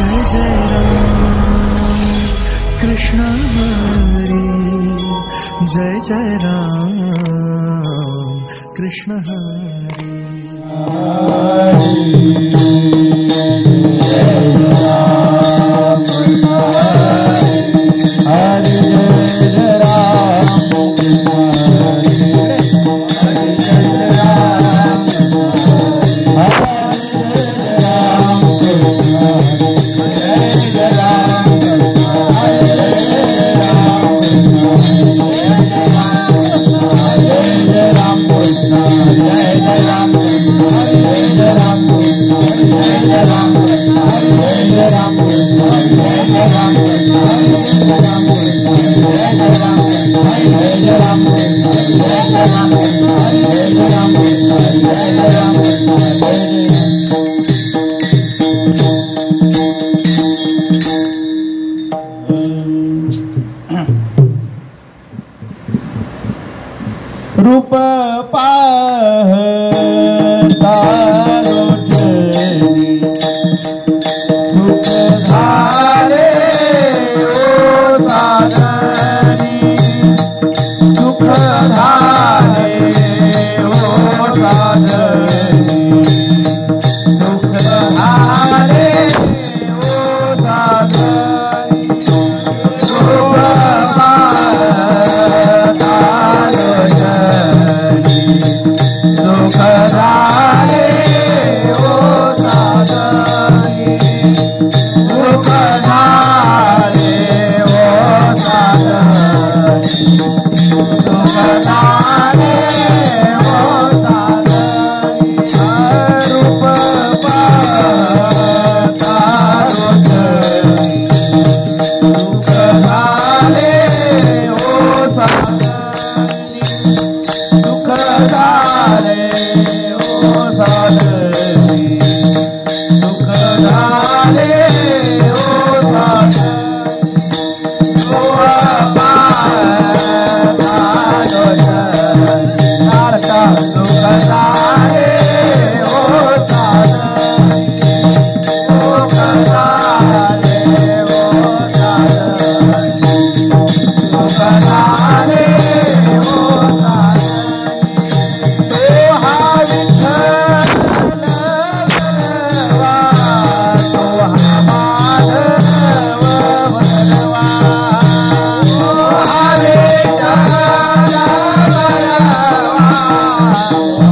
जय जय राम कृष्ण हरी, जय जय राम कृष्ण हरी। रूप पाहता रोजनी सुख झाले ओ साधनी, सुख झाले ओ साधनी, सुख झाले ओ साधनी। रूप पाहता रोजनी सुख झाले ओ साधनी, सुख झाले ओ साधनी, सुख झाले ओ साधनी। रूप पाहता रोजनी सुख झाले ओ साधनी, सुख झाले ओ साधनी, सुख झाले ओ साधनी। सारखा सुख झाले ओ साधनी, सुख झाले ओ साधनी, सुख झाले ओ साधनी। तो हा विठ्ठल बलवा, तो हा माधव बलवा, तो हा विठ्ठल बलवा,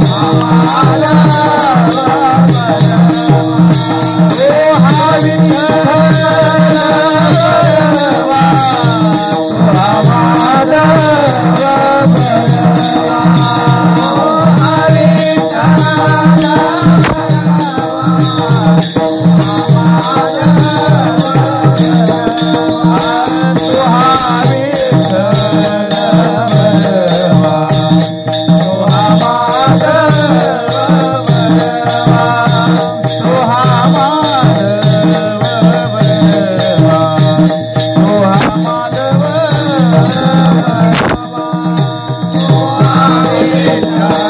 तो हा माधव बलवा, तो हा विठ्ठल बलवा, तो हा माधव बलवा, तो हा विठ्ठल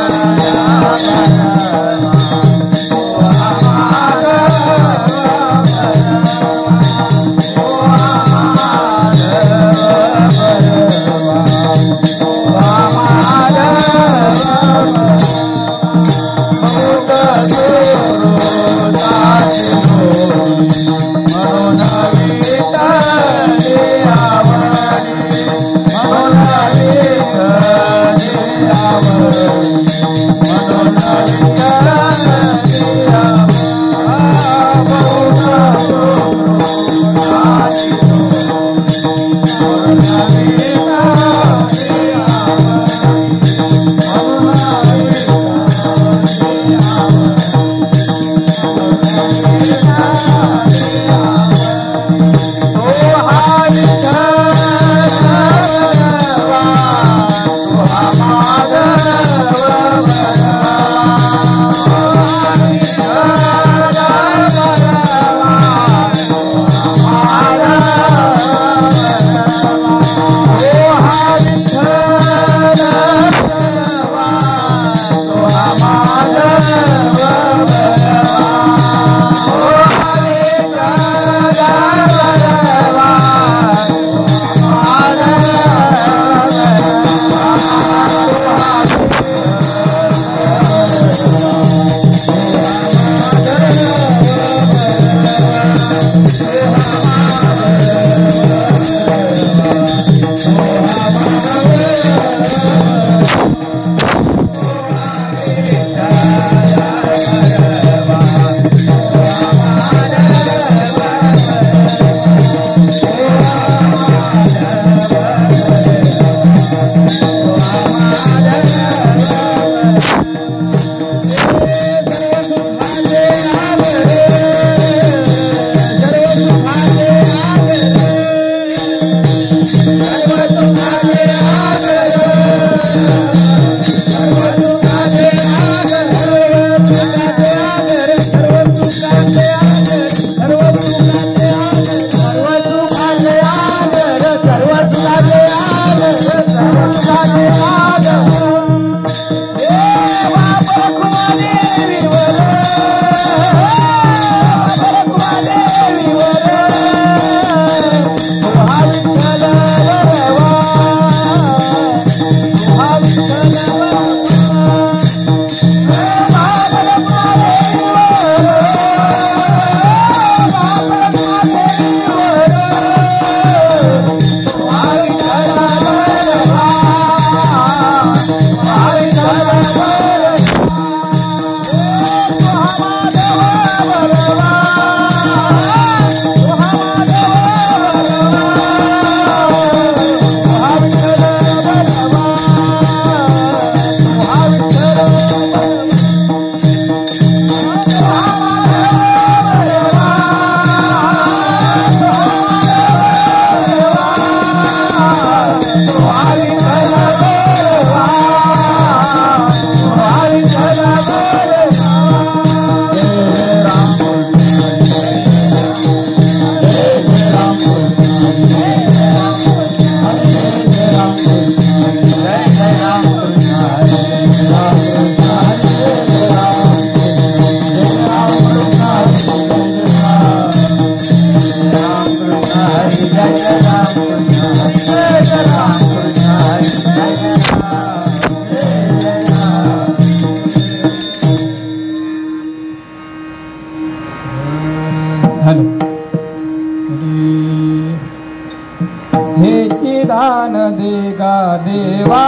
हेची दान दे गा देवा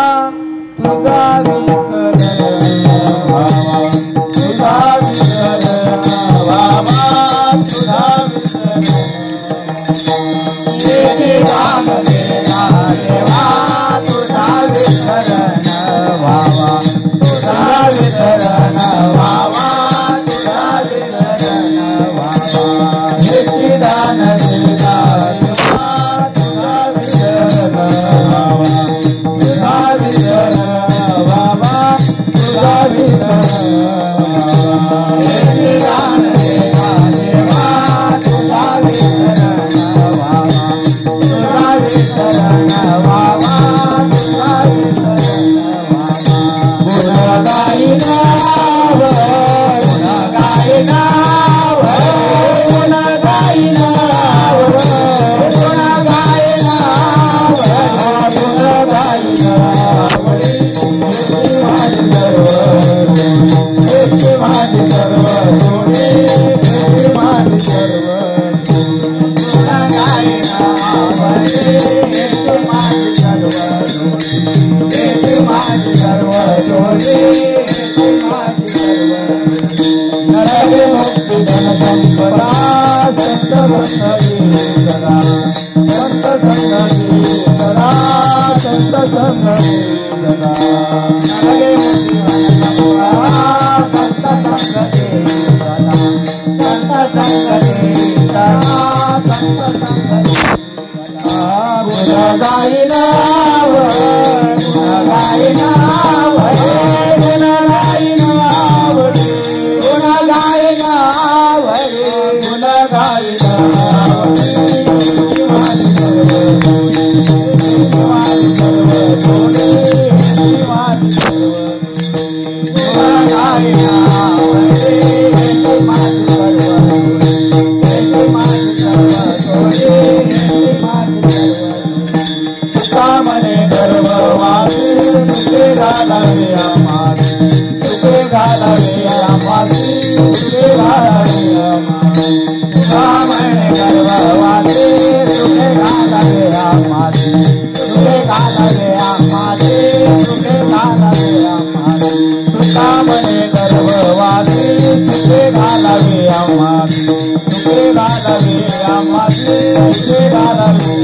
तुझा विसर व्हावा तुझा विसर व्हावा तुझा विसर हेची दान दे गा देवा तुझा विसरण व्हावा तुझा विसरण व्हावा तुझा विसरण व्हावा हेची दान दे गा देवा तुझा विसरण व्हावा तुझा विसरण व्हावा तुझा विसरण हेची दान दे गा देवा तुझा विसरण व्हावा तुझा विसरण व्हावा तुझा विसरण व्हावा गुण गाईनाव गुण गाईनाव गुण गाईनाव गुण गाईनाव गुण गाईनाव माझी सर्व जोडी माझी सर्व गुण गाईनाव माझी सर्व जोडी माझी सर्व जोडी माझी सर्व नरगे मुक्ती धन संपदा संत संगी सदा संत संगी सदा संत संगी सदा नरगे मुक्ती धन संपदा संत संगी सदा संत संगी सदा संत संगी गुण गाईनाव गुण गाईनाव गुण गाईनाव गुण गाईनाव गुण गाईनाव माझी सर्व जोडी माझी सर्व जोडी माझी सर्व गुण गाईनाव माझी सर्व जोडी माझी सर्व जोडी माझी सर्व मने गर्भवासी सुखे घालावे आम्हासी सुखे घालावे आम्हासी सुखे घालावे आम्हासी मने गर्भवासी सुखे घालावे आम्हासी सुखे घालावे आम्हासी सुखे घालावे आम्हासी मने गर्भवासी सुखे घालावे आम्हासी सुखे घालावे आम्हासी सुखे घालावे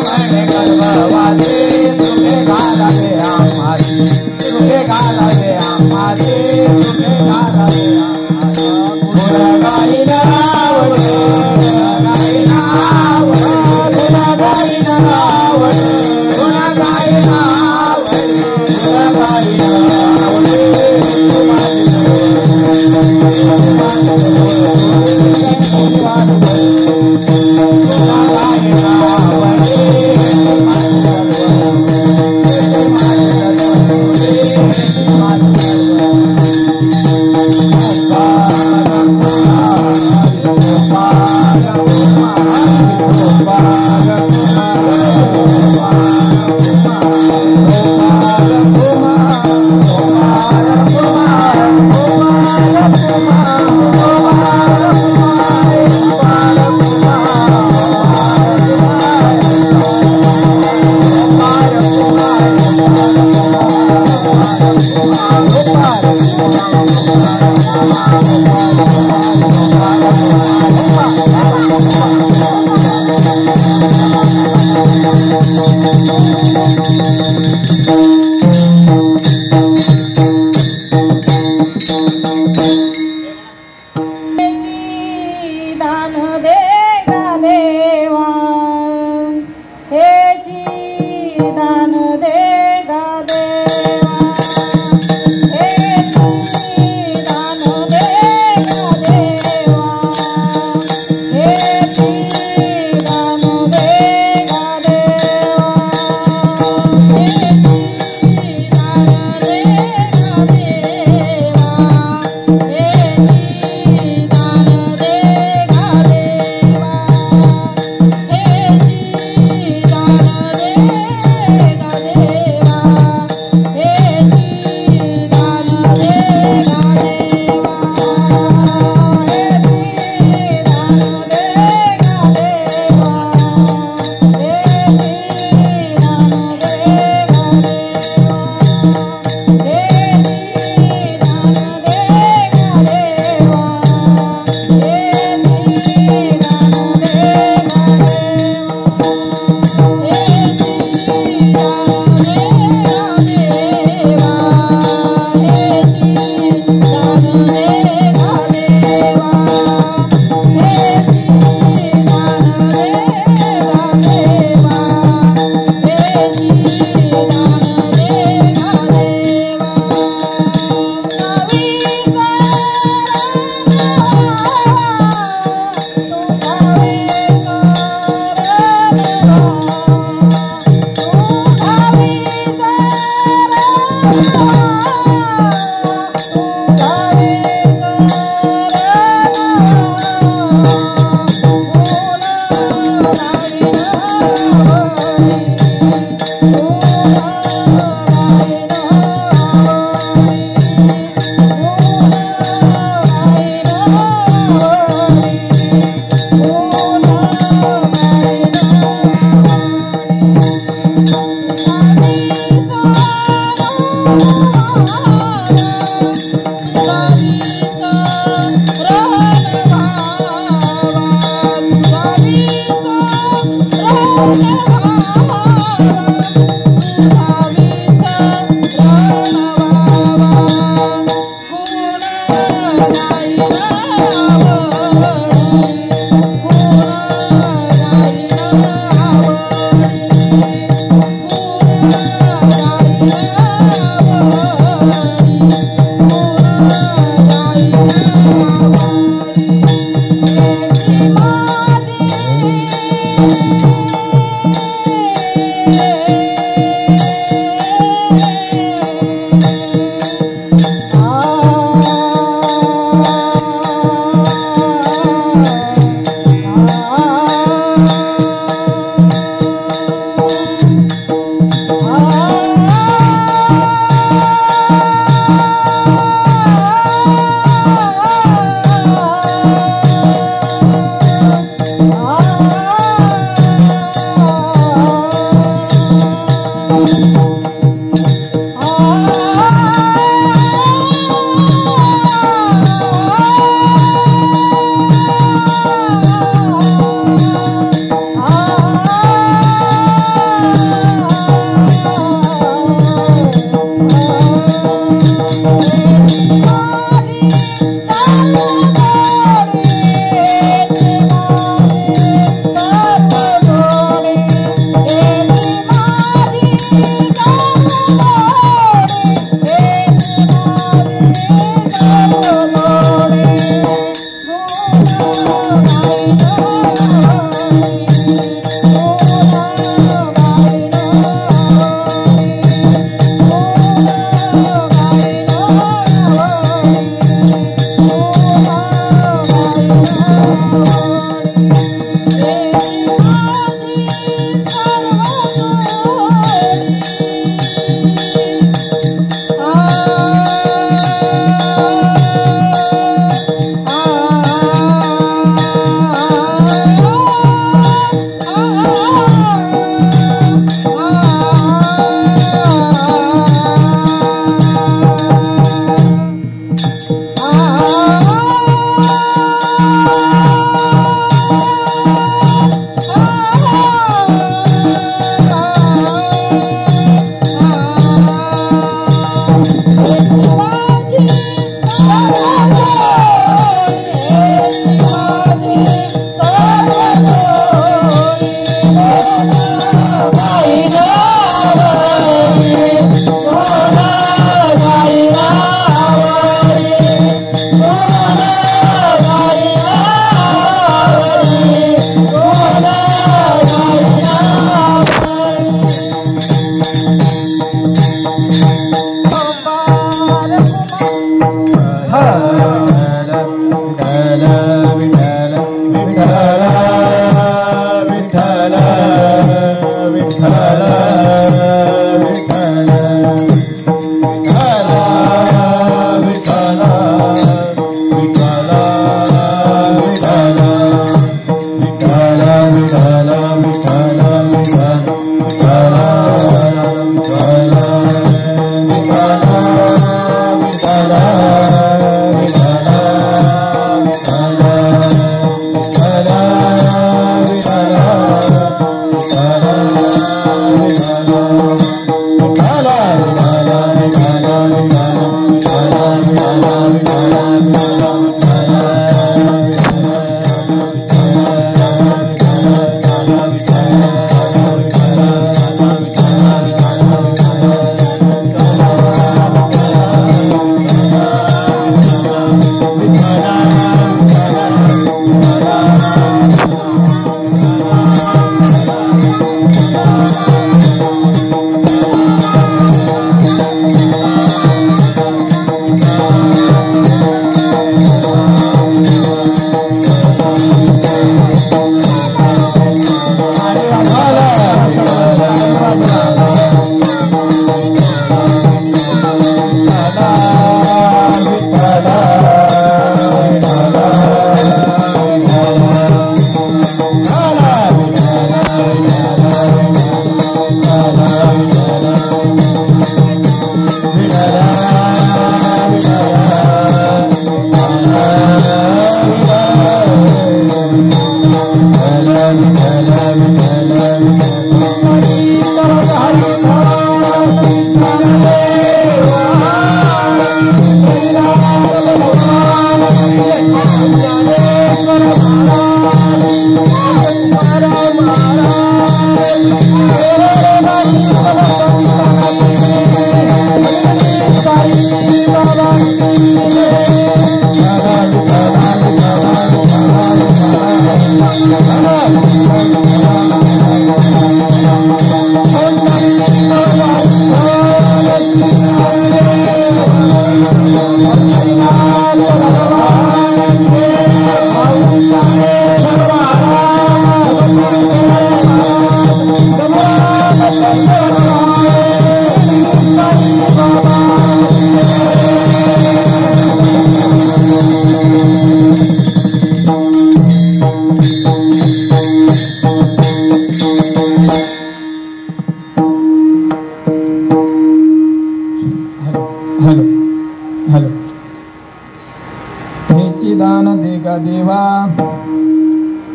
मने गर्भवासी सुखे घालावे आम्हासी सुखे घालावे आम्हासी सुखे घालावे आम्हासी गुण गाईनाव गुण गाईनाव गुण गाईनाव गुण गाईनाव गुण गाईनाव माझी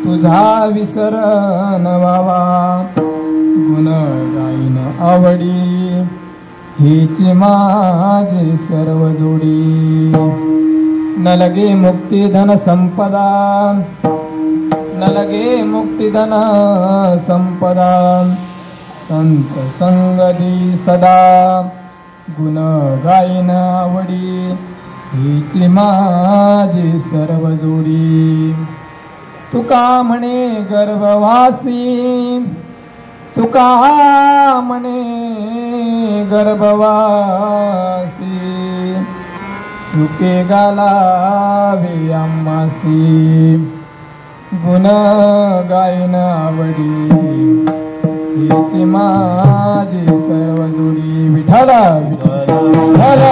तुझा विसर नवावा गुण गाईन आवडी हेची माझी सर्व जोडी न लगे मुक्ती धन संपदा न लगे मुक्ती धन संपदा संत संगदी सदा गुण गाईन आवडी हेची माझी सर्व जोडी तुका म्हणे गर्भवासी तुका म्हणे गर्भवासी सुके गालावे आम्हासी गुण गायन आवडी हीच माझी सर्व जोडी. विठाला विठाला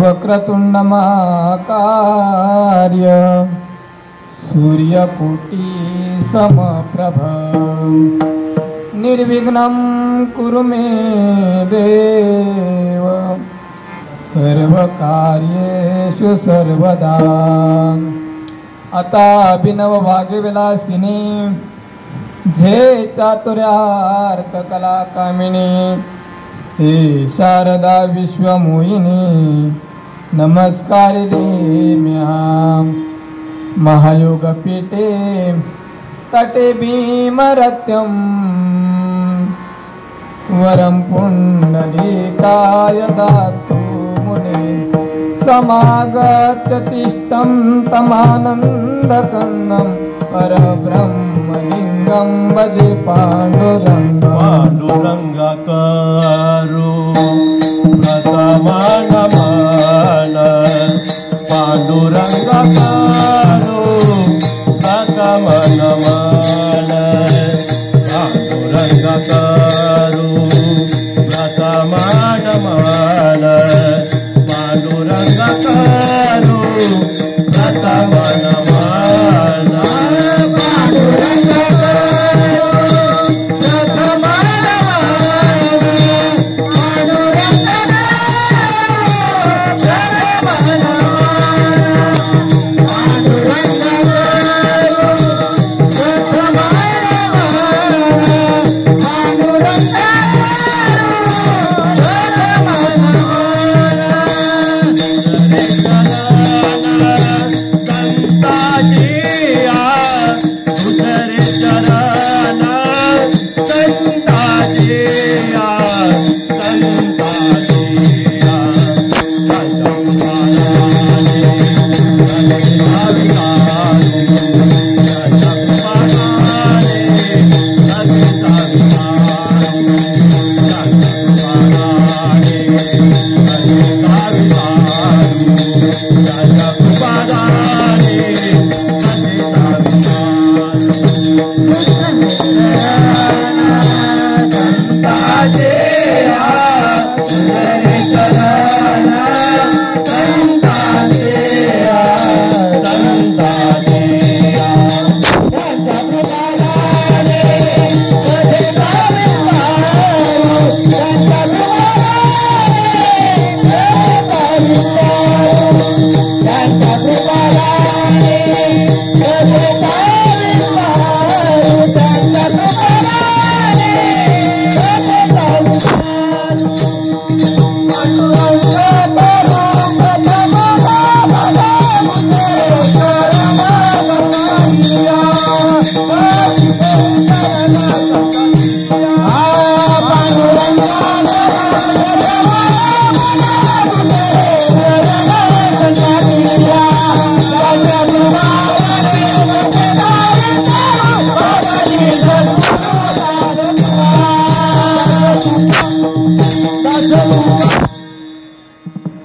वक्रतुंड महाकार्य सूर्यकोटी समप्रभ निर्विघ्नं कुरु मे देव सर्वकार्येषु सर्वदा. आता अभिनव भाग्यविलासिनी झे चातुर्यार्थ कला कामिनी ते शारदा विश्वमोहिनी नमस्कारिले म्या. महायोग पीठे तटे भीमरत्यं वरं पुण्डलीकाय दातु मुने समागत्य तिष्ठं तमानन्दकन्दं परब्रह्मलिङ्गं भजे पांडुरंगाकारो प्रथमानमान पांडुरंगाकारो प्रथमानमान पांडुरंगाकारो प्रथमानमान पांडुरंगाकारो प्रथमानमान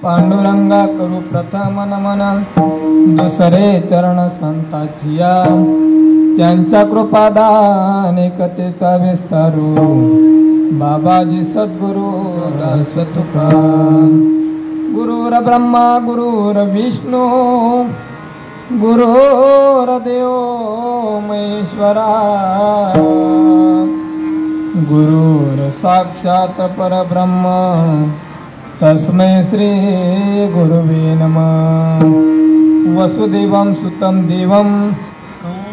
पांडुरंगा करू प्रथम नमन दुसरे चरण संताचिया त्यांच्या कृपादाने कथेचा विस्तारू बाबाजी सद्गुरु दास तुका गुरुर ब्रह्मा गुरुर विष्णू गुरुर देव महेश्वरा गुरुर साक्षात परब्रह्म तस्मै श्री गुरुवे नमः वसुदेवं सुतं देवं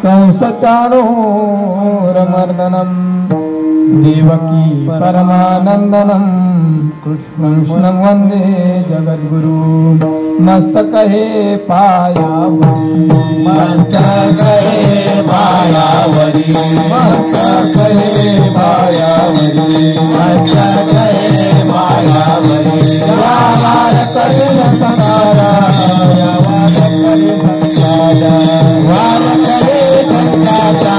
कंसचाणूरमर्दनं देवकी परमानन्दनं कृष्णं वन्दे जगद्गुरु मस्तकहे पायावरी मस्तकहे पायावरी मस्तकहे पायावरी मस्तकहे पायावरी यावार करे संसारा यावार करे संसारा वार करे संसारा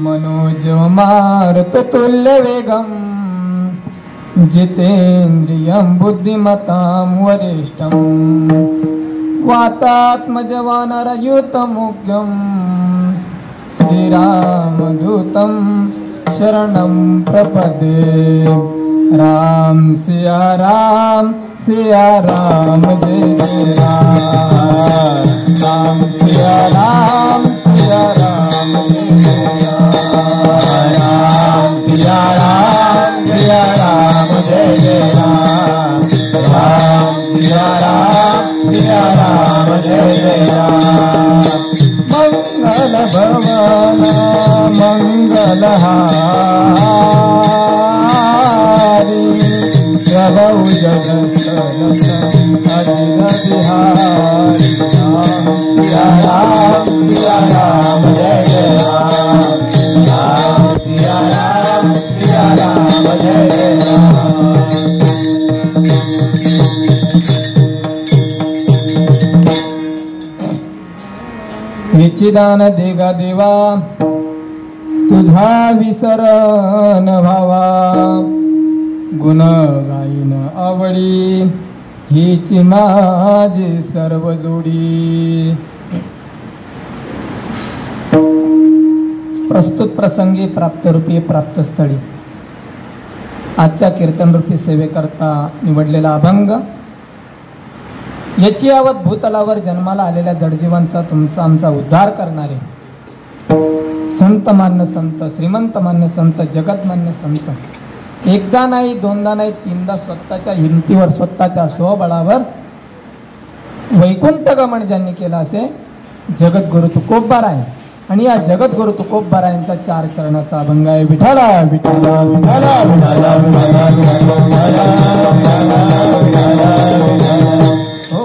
मनोजमारुत तुल्य वेगम जितेन्द्रियं बुद्धिमतां वरिष्ठं वातात्मजवानरयुतमुख्यं श्रीरामदूतं शरणं प्रपदे। राम सिया राम जय जय राम। राम सिया राम जय जय राम। राम सिया राम जय राम जय जय राम। राम सिया राम जय राम जय जय राम। मंगल भवन मंगलहारी प्रभु जगत अजिर बिहारी। सिया राम जय जय राम। राम सिया राम जय जय राम। निचिदान देगा देवा तुझा विसरण भावा। गुण गाईन आवडी हीची माझी सर्व जोडी। प्रस्तुत प्रसंगी प्राप्तरूपी प्राप्तस्थळी आजच्या कीर्तनरूपी सेवेकरता निवडलेला अभंग। याची यावत भूतलावर जन्माला आलेल्या जडजीवांचा तुमचा आमचा उद्धार करणारे संत मान्य संत, श्रीमंत मान्य संत, जगतमान्य संत, एकदा नाही दोनदा नाही तीनदा स्वतःच्या हिमतीवर स्वतःच्या स्वबळावर वैकुंठ गमन ज्यांनी केलं असे जगद्गुरु तुकोबाराय। आणि या जगद्गुरु तुकोबारायांचा 4 चरणाचा अभंग आहे। विठाला विठाला विठाला विठाला हो।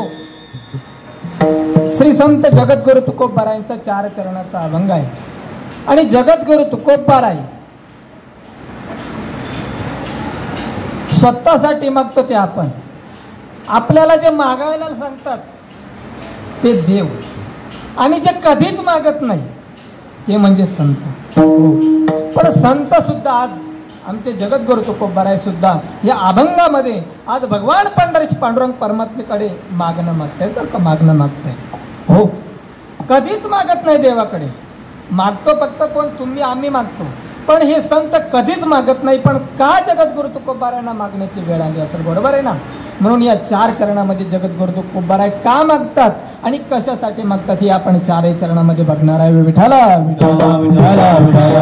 श्री संत जगद्गुरु तुकोबारायांचा 4 चरणाचा अभंग आहे। आणि जगद्गुरु तुकोबाराय स्वतःसाठी मागतो ते आपण, आपल्याला जे मागायला सांगतात ते देव, आणि जे कधीच मागत नाही ते म्हणजे संत। पण संत सुद्धा आज आमचे जगद्गुरु तुकोबाराय सुद्धा या अभंगामध्ये आज भगवान पंढरीश पांडुरंग परमात्मेकडे मागणं मागताय। तर का मागणं मागताय? हो, कधीच मागत नाही देवाकडे। मागतो फक्त कोण? तुम्ही आम्ही मागतो, पण हे संत कधीच मागत नाही। पण का जगद्गुरु तुकोबारायांना मागण्याची वेळ आली असेल? बरोबर आहे ना? म्हणून या 4 चरणामध्ये जगद्गुरु तुकोबाराय का मागतात आणि कशासाठी मागतात हे आपण 4 चरणामध्ये बघणार आहे। विठाला विठाला विठाला विठाला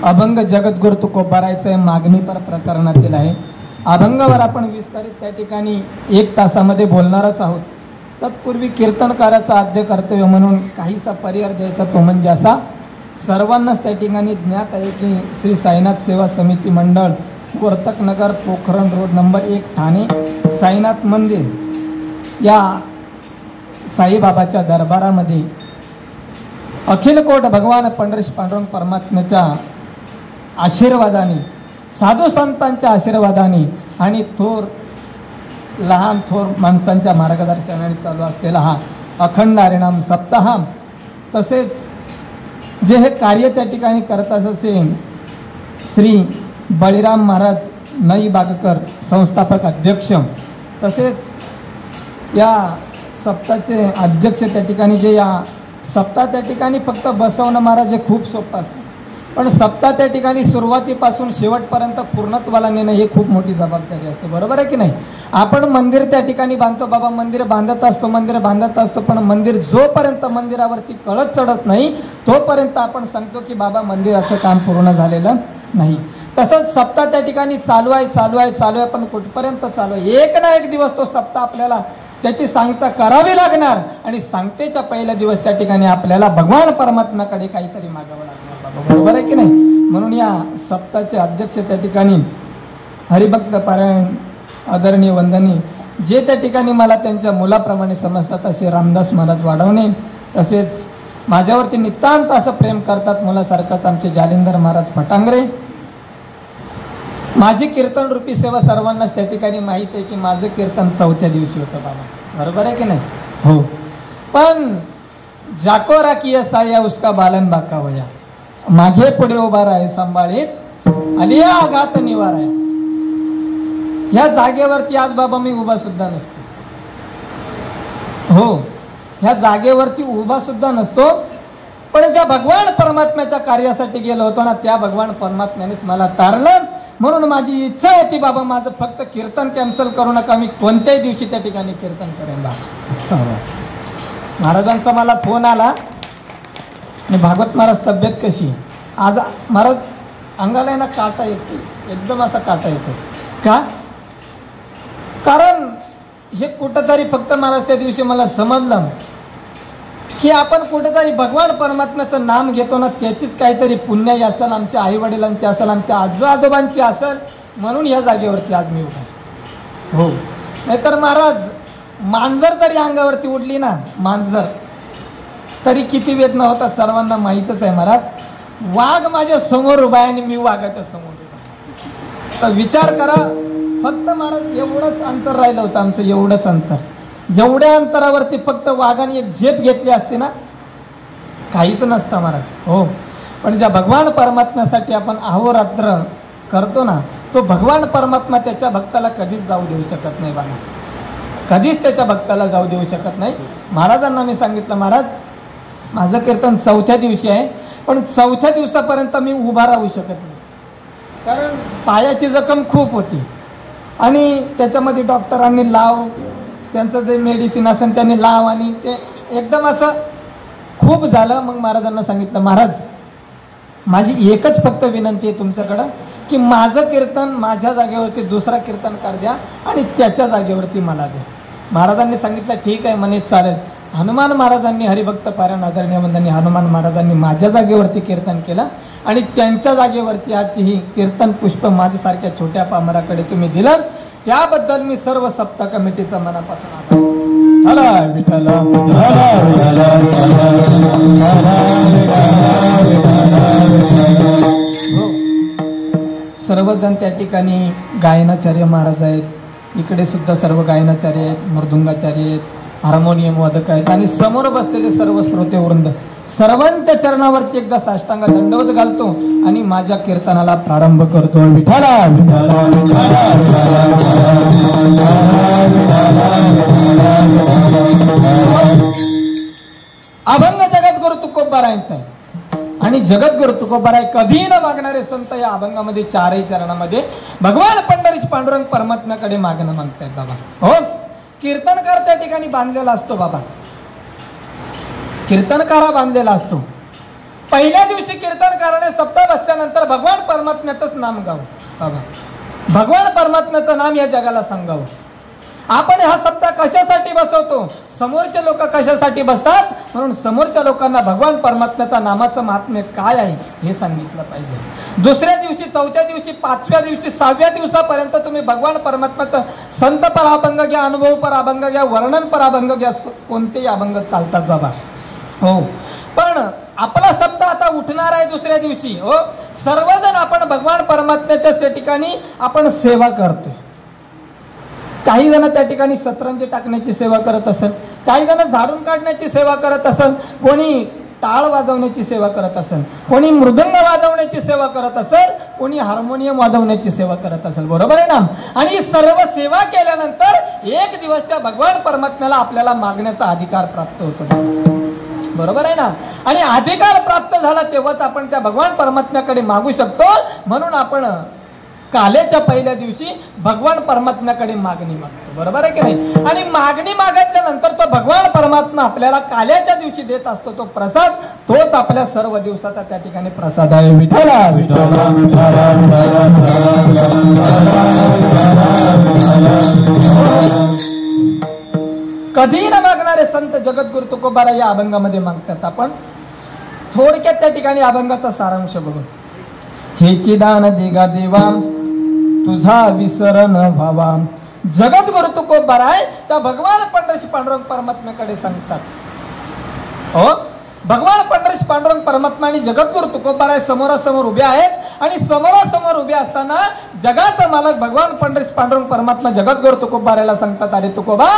अभंग जगद्गुरु तुकोबारायचं मागणीपर प्रकरणातील आहे। अभंगावर आपण विस्तारित त्या ठिकाणी 1 तासामध्ये बोलणारच आहोत। तत्पूर्वी कीर्तनकाराचा आद्य कर्तव्य म्हणून काहीसा परिहार द्यायचा, तो म्हणजे असा, सर्वांनाच त्या ठिकाणी ज्ञात आहे की श्री साईनाथ सेवा समिती मंडळ वर्तकनगर पोखरण रोड नंबर 1 ठाणे साईनाथ मंदिर या साईबाबाच्या दरबारामध्ये अखिल कोट भगवान पंढरीश पांडुरंग परमात्म्याच्या आशीर्वादाने, साधू संतांच्या आशीर्वादाने आणि लहान थोर माणसांच्या मार्गदर्शनाने चालू असलेला हा अखंड हरिनाम सप्ताह, तसेच जे हे कार्य त्या ठिकाणी करत असे श्री बळीराम महाराज नई बागकर संस्थापक अध्यक्ष, तसेच या सप्ताहाचे अध्यक्ष त्या ठिकाणी जे या सप्ताह त्या ठिकाणी फक्त बसवणं महाराज हे खूप सोपं असतं, पण सप्ताह त्या ठिकाणी सुरुवातीपासून शेवटपर्यंत पूर्णत्वाला नेणं हे खूप मोठी जबाबदारी असते। बरोबर आहे की नाही? आपण मंदिर त्या ठिकाणी बांधतो, बाबा मंदिर बांधत असतो, पण मंदिर जोपर्यंत मंदिरावरती कळत चढत नाही तोपर्यंत आपण सांगतो की बाबा मंदिराचं काम पूर्ण झालेलं नाही। तसंच सप्ताह त्या ठिकाणी चालू आहे, पण कुठपर्यंत चालू आहे? एक ना एक दिवस तो सप्ताह आपल्याला त्याची सांगता करावी लागणार, आणि सांगतेच्या पहिल्या दिवस त्या ठिकाणी आपल्याला भगवान परमात्म्याकडे काहीतरी मागावं लागणार। बरोबर आहे की नाही? म्हणून या सप्ताहाचे अध्यक्ष त्या ठिकाणी हरिभक्त पारायण आदरणीय वंदनीय जे त्या ठिकाणी मला त्यांच्या मुलाप्रमाणे समजतात असे रामदास महाराज वाढवणे, तसेच माझ्यावरती नितांत असं प्रेम करतात मुलासारखाच आमचे जालिंदर महाराज फटांगरे. माझी कीर्तन रूपी सेवा सर्वांनाच त्या ठिकाणी माहित आहे की माझं कीर्तन 4थ्या दिवशी होतं बाबा, बरोबर आहे की नाही? हो. पण जाको राखिया साया उसका बालन बाका वया, मागे पुढे उभा राहे सांभाळीत आलिया आघात निवार आहे. ह्या जागेवरती आज बाबा मी उभा सुद्धा नसतो. हो, ह्या जागेवरती उभा सुद्धा नसतो. पण ज्या भगवान परमात्म्याच्या कार्यासाठी गेलो होतो ना, त्या भगवान परमात्म्यानेच मला तारलं. म्हणून माझी इच्छा होती बाबा माझं फक्त कीर्तन कॅन्सल करू नका, मी कोणत्याही दिवशी त्या ठिकाणी कीर्तन करेन बाबा. महाराजांचा मला फोन आला आणि भागवत महाराज तब्येत कशी? आज महाराज अंगाला ना काटा येतो, एकदम असा काटा येतो. का? कारण हे कुठंतरी फक्त महाराज त्या दिवशी मला समजलं की आपण कुठेतरी भगवान परमात्म्याचं नाम घेतो ना, त्याचीच काहीतरी पुण्याई असेल, आमच्या आई वडिलांची असेल, आमच्या आजोबांची असेल, म्हणून या जागेवरती आज मी उभा. हो, नाहीतर महाराज मांजर जरी अंगावरती उडली ना, मांजर तरी किती वेदना होतात सर्वांना माहीतच आहे महाराज. वाघ माझ्या समोर उभा आहे आणि मी वाघाच्या समोर उभा आहे. तर विचार करा, फक्त महाराज एवढंच अंतर राहिलं होतं आमचं, एवढंच अंतर. एवढ्या अंतरावरती फक्त वाघाने एक झेप घेतली असते ना, काहीच नसतं महाराज. हो, पण ज्या भगवान परमात्म्यासाठी आपण अहोरात्र करतो ना, तो भगवान परमात्मा त्याच्या भक्ताला कधीच जाऊ देऊ शकत नाही बाबा, कधीच त्याच्या भक्ताला जाऊ देऊ शकत नाही. महाराजांना मी सांगितलं, महाराज माझं कीर्तन 4थ्या दिवशी आहे, पण 4थ्या दिवसापर्यंत मी उभा राहू शकत नाही, कारण पायाची जखम खूप होती आणि त्याच्यामध्ये डॉक्टरांनी लाव, त्यांचं जे मेडिसिन असेल त्यांनी लाव, आणि ते एकदम असं खूप झालं. मग महाराजांना सांगितलं, महाराज माझी एकच फक्त विनंती आहे तुमच्याकडं की माझं कीर्तन माझ्या जागेवरती दुसरा कीर्तनकार द्या आणि त्याच्या जागेवरती मला द्या. महाराजांनी सांगितलं ठीक आहे म्हणे, चालेल. हनुमान महाराजांनी हरिभक्त पारायण आदरणीय वंदनीय हनुमान महाराजांनी माझ्या जागेवरती कीर्तन केलं आणि त्यांच्या जागेवरती आजची ही कीर्तन पुष्प माझ्यासारख्या छोट्या पामराकडे तुम्ही दिलं, त्याबद्दल मी सर्व सप्ताह कमिटीचा मनापासून आभार. सर्वजण त्या ठिकाणी गायनाचार्य महाराज आहेत, इकडे सुद्धा सर्व गायनाचार्य आहेत, मृदुंगाचार्य आहेत, हार्मोनियम वादक आहेत आणि समोर बसलेले सर्व श्रोते वृंद, सर्वांच्या चरणावरती एकदा साष्टांग दंडवत घालतो आणि माझ्या कीर्तनाला प्रारंभ करतो. विठ्ठला अभंग जगद्गुरु तुकोबारायांचा आहे आणि जगद्गुरु तुकोबाराय कधी न मागणारे संत या अभंगामध्ये 4ही चरणामध्ये भगवान पंढरीश पांडुरंग परमात्म्याकडे मागणं मागतायत बाबा. हो, कीर्तनकार त्या ठिकाणी बांधलेला असतो बाबा, कीर्तनकारा बांधलेला असतो. पहिल्या दिवशी कीर्तनकाराने सप्ताह बसल्यानंतर भगवान परमात्म्याचंच नाम गावं बाबा, भगवान परमात्म्याचं नाम या जगाला सांगावं. आपण हा सप्ताह कशासाठी बसवतो? समोरचे लोक कशासाठी बसतात? म्हणून समोरच्या लोकांना भगवान परमात्म्याच्या नामाचं महात्म्य काय आहे हे सांगितलं पाहिजे. दुसऱ्या दिवशी, 4थ्या दिवशी, 5व्या दिवशी, 6व्या दिवसापर्यंत तुम्ही भगवान परमात्म्याचं संत पर अभंग घ्या, अनुभव पर अभंग घ्या, वर्णन पर अभंग घ्या, कोणतेही अभंग चालतात बाबा. हो, पण आपला सप्ताह आता उठणार आहे दुसऱ्या दिवशी. हो, सर्वजण आपण भगवान परमात्म्याच्या ठिकाणी आपण सेवा करतोय. काही जण त्या ठिकाणी सतरंजी टाकण्याची सेवा करत असेल, काही जण झाडून काढण्याची सेवा करत असेल, कोणी टाळ वाजवण्याची सेवा करत असेल, कोणी मृदंग वाजवण्याची सेवा करत असेल, कोणी हार्मोनियम वाजवण्याची सेवा करत असेल. बरोबर आहे ना? आणि सर्व सेवा केल्यानंतर एक दिवस त्या भगवान परमात्म्याला आपल्याला मागण्याचा अधिकार प्राप्त होतो. बरोबर आहे ना? आणि अधिकार प्राप्त झाला तेव्हाच आपण त्या भगवान परमात्म्याकडे मागू शकतो. म्हणून आपण कालेच्या पहिल्या दिवशी भगवान परमात्म्याकडे मागणी मागतो. बरोबर आहे की नाही? आणि मागणी मागितल्यानंतर तो भगवान परमात्मा आपल्याला काल्याच्या दिवशी देत असतो तो प्रसाद, तोच आपल्या सर्व दिवसाचा त्या ठिकाणी प्रसाद आहे. विठ्ठला विठ्ठला कधी न मागणारे संत जगद्गुरु तुकोबाराय या अभंगामध्ये मागतात. आपण थोडक्यात त्या ठिकाणी अभंगाचा सारांश बघू. हेची दान दिगा देवा तुझा विसर न व्हावा. जगद्गुरु तुकोबाराय त्या भगवान पंढरीश पांडुरंग परमात्म्याकडे सांगतात. हो, भगवान पंढरीश पांडुरंग परमात्मा आणि जगद्गुरु तुकोबाराय समोरासमोर उभे आहेत आणि समोरासमोर उभे असताना जगाचा मालक भगवान पंढरीश पांडुरंग परमात्मा जगद्गुरु तुकोबारायला सांगतात, अरे तुकोबा,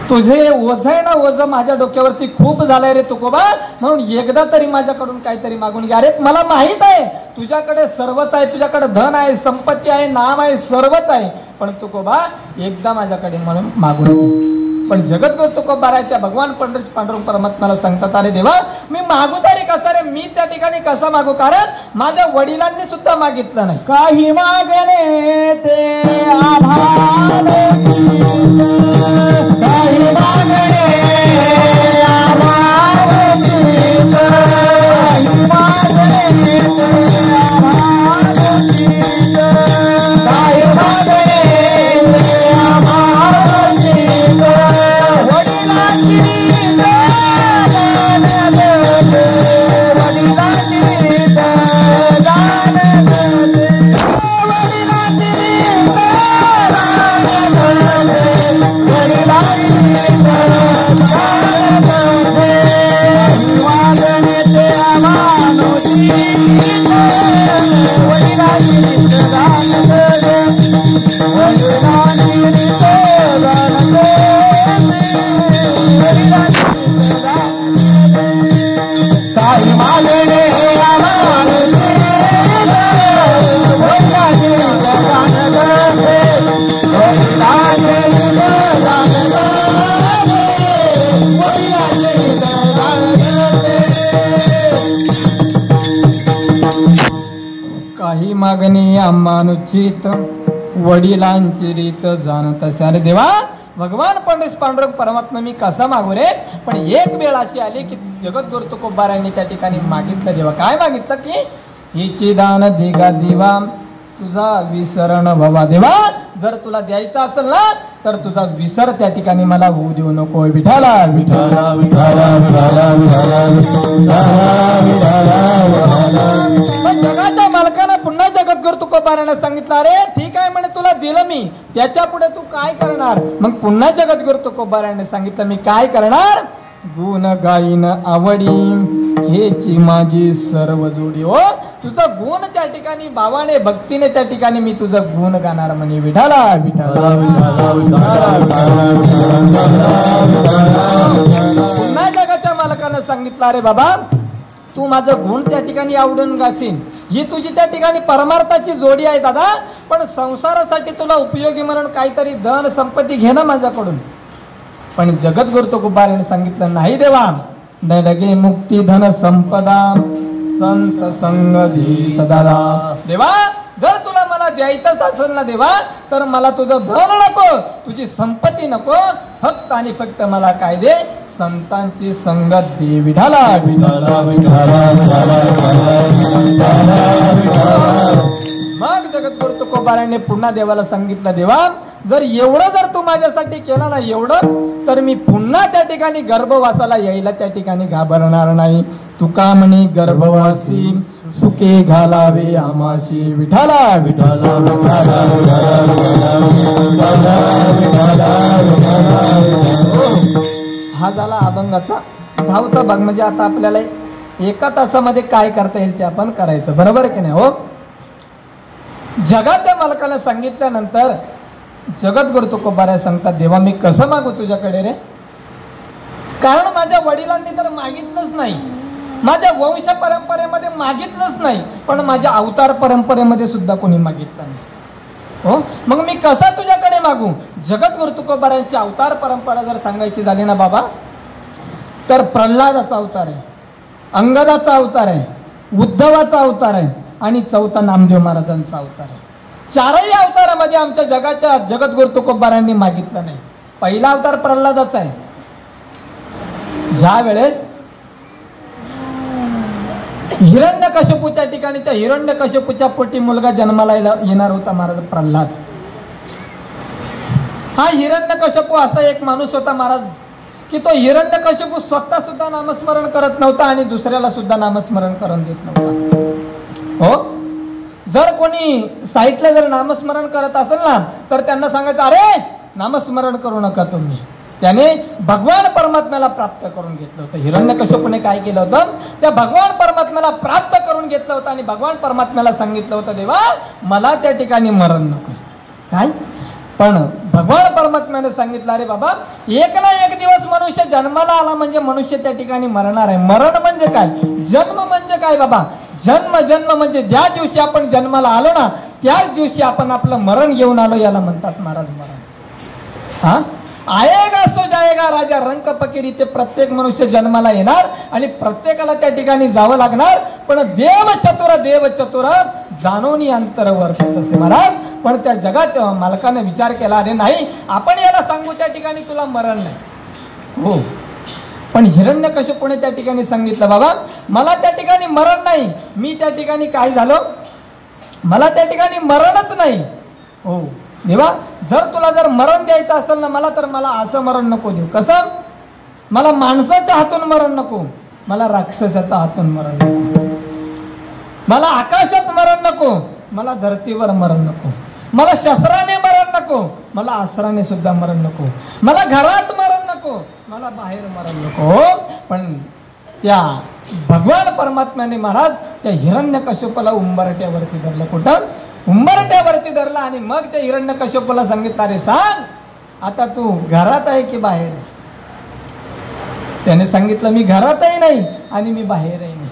तुझे ओझ आहे ना, ओझ माझ्या डोक्यावरती खूप झालंय रे तुकोबा, म्हणून एकदा तरी माझ्याकडून काहीतरी मागून घ्या. अरे मला माहित आहे तुझ्याकडे सर्वच आहे, तुझ्याकडे धन आहे, संपत्ती आहे, नाम आहे, सर्वच आहे, पण तुकोबा एकदा माझ्याकडे म्हणून मागून घे. पण जगद्गुरु तुकोबारायच्या भगवान पंढरीश पांडुरंग परमात्म्याला सांगतात, अरे देवा, मी मागू तरी कसा रे, मी त्या ठिकाणी कसा मागू, कारण माझ्या वडिलांनी सुद्धा मागितलं नाही. काही मागणे ते आभार, काही मागणे आभार, काही मागणे ते आभार, काही मागणे ते आभार, वडिलांची दान दे, वडिलांची दान दे, वडिलांची काही मागणे काही मागणी आम्हानुचित वडिलांची रीत जाणत असे. अरे देवा, भगवान पंढरीश पांडुरंग परमात्मा मी कसा मागू रे, पण एक वेळ अशी आली की जगद्गुरु तुकोबारायांनी त्या ठिकाणी मागितलं. देवा काय मागितलं की हिची दान दिगा दिवा तुझा विसरण भवा. देवा, जर तुला द्यायचं असेल ना तर तुझा विसर त्या ठिकाणी मला होऊ देऊ नको. विठाला विठाला विठाला विठाला जगाच्या मालकाला पुन्हा जगद्गुरु तुकोबाराने सांगितलं, अरे ठीक आहे म्हणे, तुला दिलं मी, त्याच्या पुढे तू काय करणार. मग पुन्हा जगद्गुरु तुकोबाराने सांगितलं, मी काय करणार, गुण गाईन आवडी हेची माझी सर्व जोडी. हो, तुझा गुण त्या ठिकाणी भावाने भक्तीने त्या ठिकाणी मी तुझं गुण गाणार म्हणे. विठाला विठाला पुन्हा जगाच्या मालकानं सांगितलं, अरे बाबा, तू माझं गुण त्या ठिकाणी आवडून गाशील, ही तुझी त्या ठिकाणी परमार्थाची जोडी आहे दादा, पण संसारासाठी तुला उपयोगी म्हणून काहीतरी धन संपत्ती घे ना माझ्याकडून. पण जगद्गुरु तुकोबाराने सांगितलं, नाही देवा, न लगे मुक्ती धन संपदा संत संग धी सदादा. देवा, जर तुला मला द्यायचंच असेल ना देवा, तर मला तुझं धन नको, तुझी संपत्ती नको, फक्त आणि फक्त मला काय दे, संतांची संगत दे. विठाला विठाला विठाला. मग जगद्गुरु तुकोबाराने पुन्हा देवाला सांगितलं, देवा, जर एवढं जर तू माझ्यासाठी केलं ना एवढं, तर मी पुन्हा त्या ठिकाणी गर्भवासाला यायला त्या ठिकाणी घाबरणार नाही. तुका म्हणे गर्भवासी सुखे घालावे आमाशी. विठाला विठाला हा झाला अभंगाचा धावता भाग. म्हणजे आता आपल्याला एका तासामध्ये काय करता येईल ते आपण करायचं, बरोबर की नाही. हो, जगाच्या मालकाला सांगितल्यानंतर जगद्गुरु तुकोबाराय सांगतात, देवा, मी कसं मागू तुझ्याकडे रे, कारण माझ्या वडिलांनी तर मागितलंच नाही, माझ्या वंश परंपरेमध्ये मागितलंच नाही, पण माझ्या अवतार परंपरेमध्ये सुद्धा कोणी मागितलं नाही. हो, मग मी कसा तुझ्याकडे मागू. जगद्गुरु तुकोबारायांची अवतार परंपरा जर सांगायची झाली ना बाबा, तर प्रल्हादाचा अवतार आहे, अंगदाचा अवतार आहे, उद्धवाचा अवतार आहे आणि चौथा नामदेव महाराजांचा अवतार आहे. चारही अवतारामध्ये आमच्या जगाच्या जगद्गुरु तुकोबारायांनी मागितलं नाही. पहिला अवतार प्रल्हादाचा आहे. ज्या वेळेस हिरण्यकश्यपू त्या ठिकाणी, त्या हिरण्यकश्यपूच्या पोटी मुलगा जन्माला येणार होता महाराज प्रल्हाद. हा हिरण्यकश्यपू असा एक माणूस होता महाराज, की तो हिरण्यकशिपू स्वतः सुद्धा नामस्मरण करत नव्हता आणि दुसऱ्याला सुद्धा नामस्मरण करून देत नव्हता. हो, जर कोणी साईटला जर नामस्मरण करत असेल ना तर त्यांना सांगायचं, अरे नामस्मरण करू नका तुम्ही. त्याने भगवान परमात्म्याला प्राप्त करून घेतलं होतं. हिरण्यकशिपूने काय केलं होतं, त्या भगवान परमात्म्याला प्राप्त करून घेतलं होतं आणि भगवान परमात्म्याला सांगितलं होतं, देवा मला त्या ठिकाणी मरण नको. काय, पण भगवान परमात्म्याने सांगितलं, अरे बाबा एक ना एक दिवस मनुष्य जन्माला आला म्हणजे मनुष्य त्या ठिकाणी मरणार आहे. मरण म्हणजे काय, जन्म म्हणजे काय बाबा, जन्म म्हणजे ज्या दिवशी आपण जन्माला आलो ना त्याच दिवशी आपण आपलं मरण घेऊन आलो, याला म्हणतात महाराज मरण. हा, आएगा सो जाएगा राजा रंक फकीरी. ते प्रत्येक मनुष्य जन्माला येणार आणि प्रत्येकाला त्या ठिकाणी जावं लागणार. पण देव चतुर जाणून अंतर वर्तत असे महाराज. पण त्या जगात मालकाने विचार केला, अरे नाही आपण याला सांगू त्या ठिकाणी तुला मरण नाही. हो, पण हिरण्यकशिपूने त्या ठिकाणी सांगितलं, बाबा मला त्या ठिकाणी मरण नाही, मी त्या ठिकाणी काय झालो, मला त्या ठिकाणी मरणच नाही. हो देवा, जर तुला जर मरण द्यायचं असेल ना मला, तर मला असं मरण नको देऊ. कसं, मला माणसाच्या हातून मरण नको, मला राक्षसाच्या हातून मरण नको, मला आकाशात मरण नको, मला धरतीवर मरण नको, मला शस्त्राने मरण नको, मला अस्त्राने सुद्धा मरण नको, मला घरात मरण नको, मला बाहेर मरण नको. पण त्या भगवान परमात्म्याने महाराज त्या हिरण्यकशिपूला उंबरट्यावरती धरलं. कुठं, उंबरट्यावरती धरला आणि मग त्या हिरण्यकशिपूला सांगितलं, अरे सांग आता तू घरात आहे की बाहेर. त्याने सांगितलं, मी घरातही नाही आणि मी बाहेरही नाही.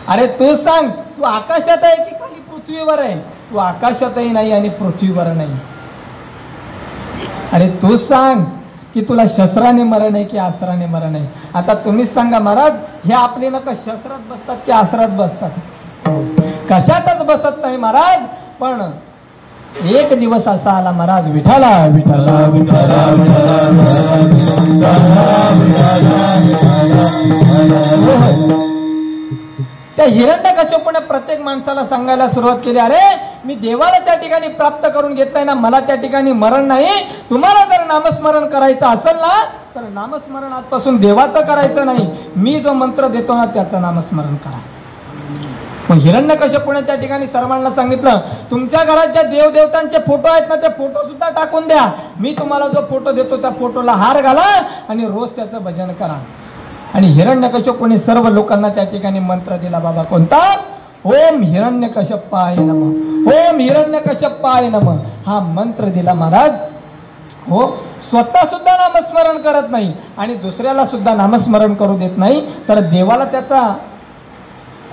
अरे तू सांग, तू आकाशात आहे की खाली पृथ्वीवर आहे. तू आकाशातही नाही आणि पृथ्वीवर नाही. अरे तू सांग की तुला शस्त्राने मरण आहे की अस्त्राने मरण आहे. आता तुम्हीच सांगा महाराज, हे आपले नका शस्त्रात बसतात की अस्त्रात बसतात, कशातच बसत नाही महाराज. पण एक दिवस असा आला महाराज, विठाला विठाला विठाला त्या हिरण्यकशिपूने प्रत्येक माणसाला सांगायला सुरुवात केली, अरे मी देवाला त्या ठिकाणी प्राप्त करून घेतलाय ना, मला त्या ठिकाणी मरण नाही. तुम्हाला जर नामस्मरण करायचं असेल ना तर नामस्मरण आजपासून देवाचं करायचं नाही, मी जो मंत्र देतो ना त्याचं नामस्मरण करा. मग हिरण्यकशिपूने त्या ठिकाणी सर्वांना सांगितलं, तुमच्या घरात ज्या देवदेवतांचे फोटो आहेत ना ते फोटो सुद्धा टाकून द्या. मी तुम्हाला जो फोटो देतो त्या फोटोला हार घाला आणि रोज त्याचं भजन करा. आणि हिरण्यकशिपूने सर्व लोकांना त्या ठिकाणी मंत्र दिला बाबा. कोणता, ओम हिरण्यकश्यपाय नमः, ओम हिरण्यकश्यपाय नमः, हा मंत्र दिला महाराज. हो, स्वतः सुद्धा नामस्मरण करत नाही आणि दुसऱ्याला सुद्धा नामस्मरण करू देत नाही, तर देवाला त्याचा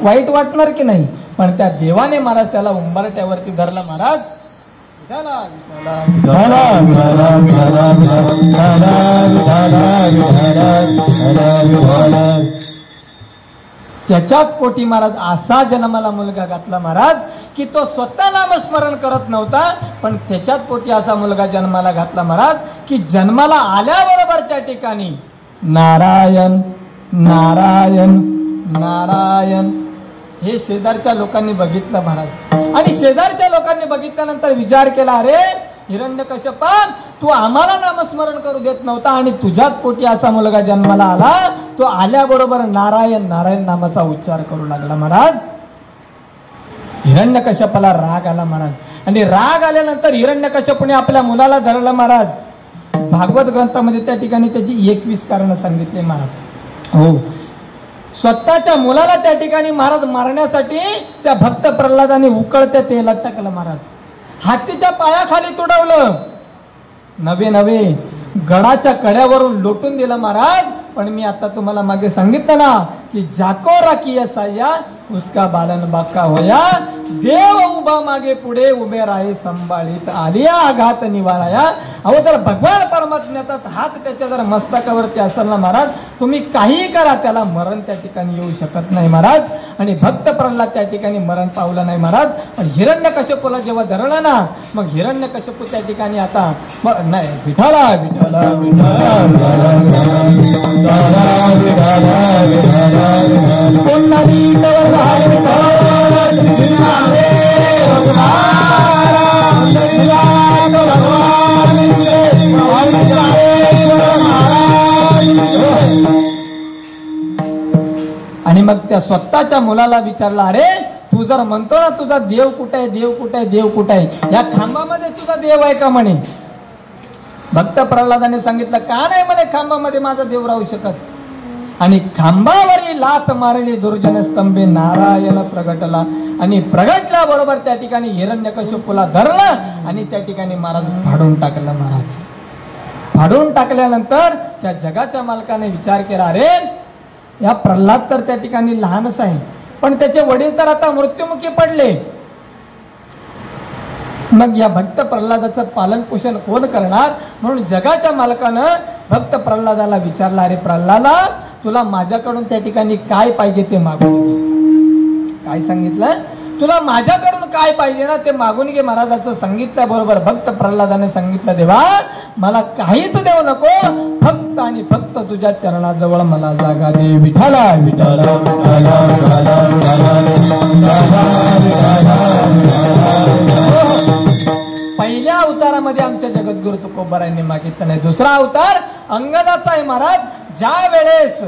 वाईट वाटणार की नाही. पण त्या देवाने महाराज त्याला उंबरट्यावरती धरला महाराज. त्याच्यात पोटी महाराज असा जन्माला मुलगा घातला महाराज की तो स्वतः नामस्मरण करत नव्हता, पण त्याच्यात पोटी असा मुलगा जन्माला घातला महाराज की जन्माला आल्याबरोबर त्या ठिकाणी नारायण नारायण नारायण हे शेजारच्या लोकांनी बघितलं महाराज. आणि शेजारच्या लोकांनी बघितल्यानंतर विचार केला, अरे हिरण्यकश्यपा, तू आम्हाला नामस्मरण करू देत नव्हता आणि तुझ्याच पोटी असा मुलगा जन्माला आला, तो आल्याबरोबर नारायण नारायण नामाचा उच्चार करू लागला महाराज. हिरण्यकश्यपाला राग आला महाराज. आणि राग आल्यानंतर हिरण्यकश्यपूने आपल्या मुलाला धरलं महाराज. भागवत ग्रंथामध्ये त्या ठिकाणी त्याची 21 कारणं सांगितले महाराज. हो, स्वतःच्या मुलाला त्या ठिकाणी महाराज मारण्यासाठी त्या भक्त प्रल्हादाने उकळत्या तेलात टाकलं महाराज. हातीच्या पायाखाली तुडवलं, नवे गडाच्या कड्यावरून लोटून दिलं महाराज. पण मी आता तुम्हाला मागे सांगितलं ना की जाको राखी साया उसका बालन बाका होया, देव उभा मागे पुढे उभे राहे संभाळीत आलिया आघात निवाराया. अहो, जर भगवान परमात्म्याचा हात त्याच्या जर मस्तकावरती असेल ना महाराज, तुम्ही काही करा त्याला मरण त्या ठिकाणी येऊ शकत नाही महाराज. आणि भक्त प्रल्हाद त्या ठिकाणी मरण पावलं नाही महाराज. पण हिरण्यकश्यपूला जेव्हा धरलं ना, मग हिरण्यकश्यपू त्या ठिकाणी आता नाही, विठाला विठाला भगवान त्या स्वतःच्या मुलाला विचारला, अरे तू जर म्हणतो ना तुझा देव कुठे आहे, देव कुठे आहे, देव कुठे आहे, या खांबामध्ये तुझा देव आहे का म्हणे. भक्त प्रल्हादाने सांगितलं, का नाही म्हणे खांबामध्ये माझा देव राहू शकत. आणि खांबावरी लाथ मारली दुर्जन स्तंभे नारायण प्रगटला. आणि प्रगटल्या बरोबर त्या ठिकाणी हिरण्यकशिपूला धरलं आणि त्या ठिकाणी महाराज फाडून टाकलं. महाराज फाडून टाकल्यानंतर त्या जगाच्या मालकाने विचार केला, अरे या प्रल्हाद तर त्या ठिकाणी लहानच आहे, पण त्याचे वडील तर आता मृत्युमुखी पडले. मग या भक्त प्रल्हादाचं पालन पोषण कोण करणार. म्हणून जगाच्या मालकानं भक्त प्रल्हादाला विचारला, अरे प्रल्हादा तुला माझ्याकडून त्या ठिकाणी काय पाहिजे ते मागून घे. काय सांगितलं, तुला माझ्याकडून काय पाहिजे ना ते मागून घे. महाराजाचं सांगितलं बरोबर भक्त प्रल्हादाने सांगितलं, देवा मला काहीच देऊ नको, फक्त आणि फक्त तुझ्या चरणाजवळ मला जागा दे. विठाला विठाला पहिल्या अवतारामध्ये आमच्या जगद्गुरु तुकोबारायांनी मागितलं नाही. दुसरा अवतार अंगदाचा आहे. महाराज ज्या वेळेस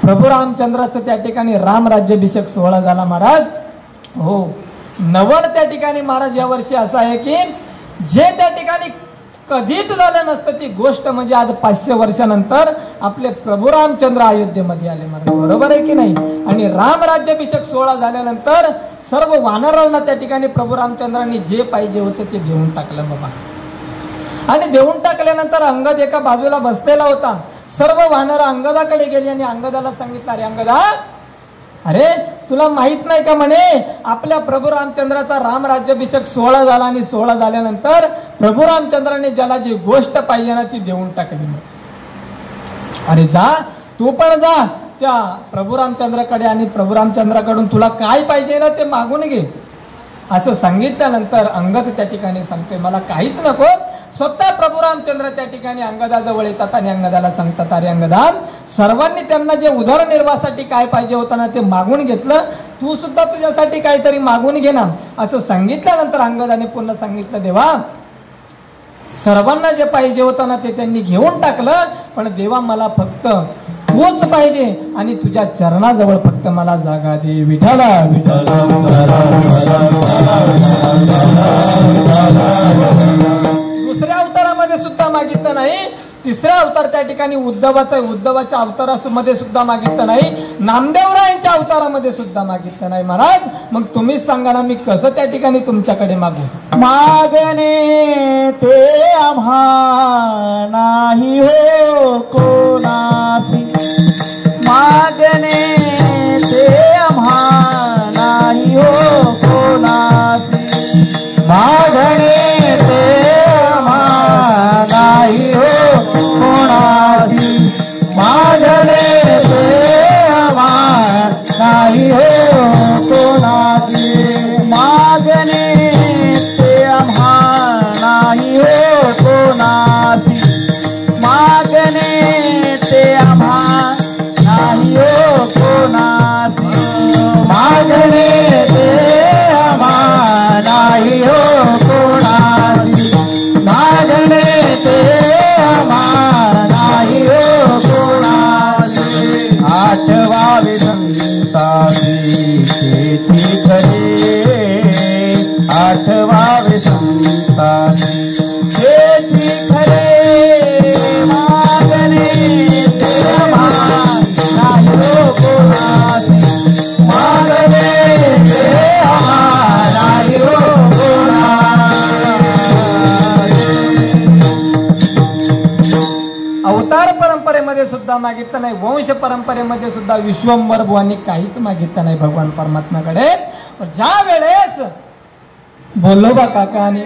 प्रभू रामचंद्राचं त्या ठिकाणी राम राज्याभिषेक सोहळा झाला महाराज, हो नवल त्या ठिकाणी महाराज या वर्षी असं आहे की जे त्या ठिकाणी कधीच झालं नसतं ती गोष्ट म्हणजे आज 500 वर्षानंतर आपले प्रभू रामचंद्र अयोध्येमध्ये आले महाराज. बरोबर आहे की नाही. आणि राम राज्याभिषेक सोहळा झाल्यानंतर सर्व वानरांना त्या ठिकाणी प्रभू रामचंद्रांनी जे पाहिजे होतं ते देऊन टाकलं बाबा. आणि देऊन टाकल्यानंतर अंगद एका बाजूला बसलेला होता. सर्व वानर अंगदाकडे गेली आणि अंगदाला सांगितलं, अरे अंगदा, अरे तुला माहित नाही का म्हणे आपल्या प्रभू रामचंद्राचा राम राज्याभिषेक सोहळा झाला आणि सोहळा झाल्यानंतर प्रभू रामचंद्राने ज्याला जी गोष्ट पाहिजे ना ती देऊन टाकली. अरे जा तू पण जा त्या प्रभू रामचंद्राकडे आणि प्रभू रामचंद्राकडून तुला काय पाहिजे ना ते मागून घे. असं सांगितल्यानंतर अंगद त्या ठिकाणी सांगतोय, मला काहीच नको. स्वतः प्रभू रामचंद्र त्या ठिकाणी अंगदाजवळ येतात आणि अंगदाला सांगतात, अरे अंगदा सर्वांनी त्यांना जे उदरनिर्वाहासाठी काय पाहिजे होतं ना ते मागून घेतलं, तू सुद्धा तुझ्यासाठी काहीतरी मागून घे ना. असं सांगितल्यानंतर अंगदाने पुन्हा सांगितलं, देवा सर्वांना जे पाहिजे होतं ना ते त्यांनी घेऊन टाकलं, पण देवा मला फक्त तूच पाहिजे आणि तुझ्या चरणाजवळ फक्त मला जागा दे. विठाला विठाला. दुसऱ्या अवतारामध्ये सुद्धा मागितलं नाही. तिसरा अवतार त्या ठिकाणी उद्धवाचा आहे. उद्धवाच्या अवतारामध्ये सुद्धा मागितलं नाही. नामदेवरायांच्या अवतारामध्ये सुद्धा मागितलं नाही. महाराज मग तुम्हीच सांगा ना मी कसं त्या ठिकाणी तुमच्याकडे मागू. मागणे ते आम्हा नाही हो कोणासी, मागणे ते आम्हा नाही हो कोणासी, मागणे ते आम्हा नाही हो कोणासी, मागणे ते आम्हा नाही हो कोणासी, मागणे ते आम्हा नाही हो कोणासी, मागणे ते आम्हा नाही हो कोणासी, मागणे ते आम्हा नाही हो कोणासी, मागणे ते आम्हा नाही हो कोणासी. आठवावे संतासी शेती करे, आठवावे संतासी शेती खरे, मागणे ते आम्हा नाही हो कोणासी, मागणे ते आम्हा नाही हो कोणासी. अवतार परंपरेमध्ये सुद्धा मागितलं नाही. वंश परंपरेमध्ये सुद्धा विश्वंभर बुवांनी काहीच मागितलं नाही भगवान परमात्म्याकडे. ज्या वेळेस बोलोबा काका आणि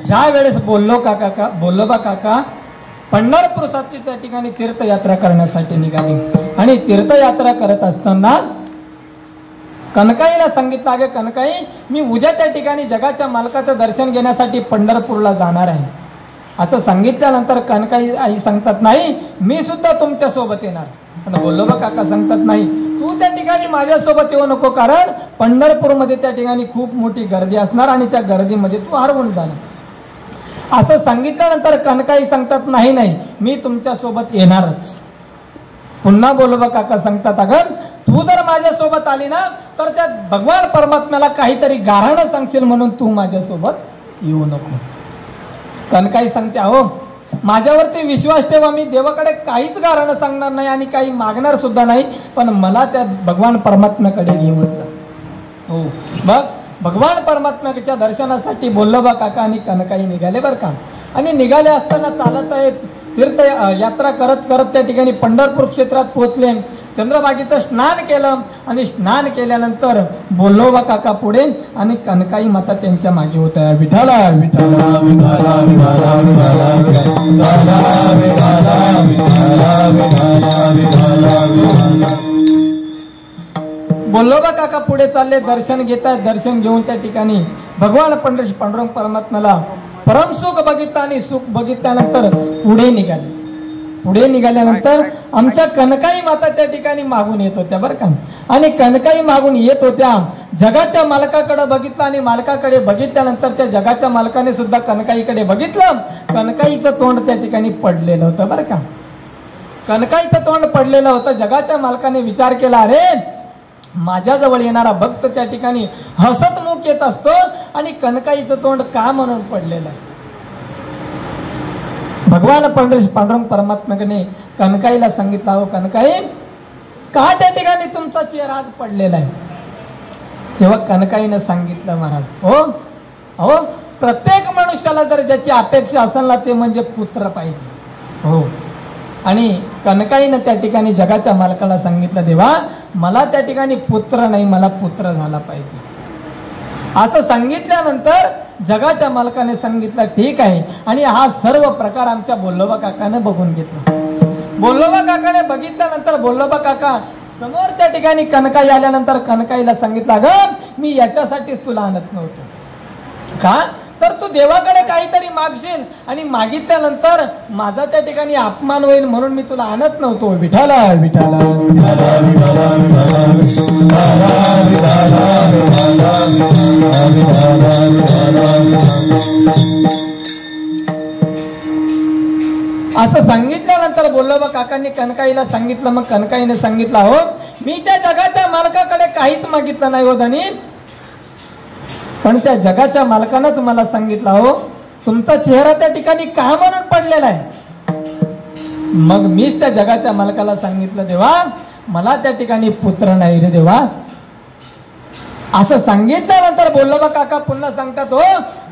ज्या वेळेस बोल्लोबा काका पंढरपूरसाठी त्या ठिकाणी तीर्थयात्रा करण्यासाठी निघाली. आणि तीर्थयात्रा करत असताना कनकाईला सांगितलं, अगे कनकाई, मी उद्या त्या ठिकाणी जगाच्या मालकाचं दर्शन घेण्यासाठी पंढरपूरला जाणार आहे. असं सांगितल्यानंतर कनकाई आई सांगतात, नाही मी सुद्धा तुमच्या सोबत येणार. पण बोल्लोबा काका सांगतात, नाही तू त्या ठिकाणी माझ्यासोबत येऊ नको, कारण पंढरपूरमध्ये त्या ठिकाणी खूप मोठी गर्दी असणार आणि त्या गर्दीमध्ये तू हरवून जाणार. असं सांगितल्यानंतर कनकाई सांगतात, नाही नाही मी तुमच्या सोबत येणारच. पुन्हा बोल्लोबा काका सांगतात, अगं तू जर माझ्यासोबत आली ना तर त्या भगवान परमात्म्याला काहीतरी गाऱ्हाणं सांगशील, म्हणून तू माझ्यासोबत येऊ नको. कनकाई सांगते, अहो माझ्यावरती विश्वास ठेवा, मी देवाकडे काहीच गाऱ्हाणं सांगणार नाही आणि काही मागणार सुद्धा नाही, पण मला त्या भगवान परमात्म्याकडे घेऊन जा. हो, बघ भगवान परमात्म्याच्या दर्शनासाठी बोल्लोबा काका आणि कनकाई निघाले बरं का. आणि निघाले असताना चालत आहेत, तीर्थ यात्रा करत करत त्या ठिकाणी पंढरपूर क्षेत्रात पोहोचले. चंद्रभागेचं स्नान केलं आणि स्नान केल्यानंतर बोल्लोबा काका पुढे आणि कनकाई माता त्यांच्या मागे होत्या. विठाला विठाला विठाला विठाला विठाला विठाला. बोल्लोबा काका पुढे चालले, दर्शन घेतात. दर्शन घेऊन त्या ठिकाणी भगवान पांडुरंग परमात्म्याला परम सुख बघितलं आणि सुख बघितल्यानंतर पुढे निघाले. पुढे निघाल्यानंतर आमच्या कनकाई माता त्या ठिकाणी मागून येत होत्या बरं का. आणि कनकाई मागून येत होत्या, जगाच्या मालकाकडे बघितलं आणि मालकाकडे बघितल्यानंतर त्या जगाच्या मालकाने सुद्धा कनकाईकडे बघितलं. कनकाईचं तोंड त्या ठिकाणी पडलेलं होतं बरं का. कनकाईचं तोंड पडलेलं होतं. जगाच्या मालकाने विचार केला, अरे माझ्याजवळ येणारा भक्त त्या ठिकाणी हसतमुख येत असतो आणि कनकाईचं तोंड का म्हणून पडलेलं आहे. भगवान पांडुरंग परमात्म्याने कनकाईला सांगितलं, हो कनकाई, का त्या ठिकाणी तुमचा चेहरा आज पडलेला आहे. तेव्हा कनकाईनं सांगितलं, महाराज हो हो प्रत्येक मनुष्याला जर ज्याची अपेक्षा असेल ना ते म्हणजे पुत्र पाहिजे. हो, आणि कनकाईनं त्या ठिकाणी जगाच्या मालकाला सांगितलं, देवा मला त्या ठिकाणी पुत्र नाही, मला पुत्र झाला पाहिजे. असं सांगितल्यानंतर जगाच्या मालकाने सांगितलं, ठीक आहे. आणि हा सर्व प्रकार आमच्या बोल्लोबा काकाने बघून घेतला. बोल्लोबा काकाने बघितल्यानंतर बोल्लोबा काका समोर त्या ठिकाणी कनकाई आल्यानंतर कनकाईला सांगितलं, अगं मी याच्यासाठीच तुला आणत नव्हतो. का तर तू देवाकडे काहीतरी मागशील आणि मागितल्यानंतर माझा त्या ठिकाणी अपमान होईल म्हणून मी तुला आणत नव्हतो. विठाला विठाला असं सांगितल्यानंतर बोल्लोबा काकांनी कनकाईला सांगितलं. मग कनकाईने सांगितलं, हो मी त्या जगाच्या मालकाकडे काहीच मागितलं नाही हो धनी, पण त्या जगाच्या मालकानंच मला सांगितलं, हो तुमचा चेहरा त्या ठिकाणी का म्हणून पडलेला आहे. मग मीच त्या जगाच्या मालकाला सांगितलं, देवा मला त्या ठिकाणी पुत्र नाही रे देवा. असं सांगितल्यानंतर बोल्लोबा काका पुन्हा सांगतात, हो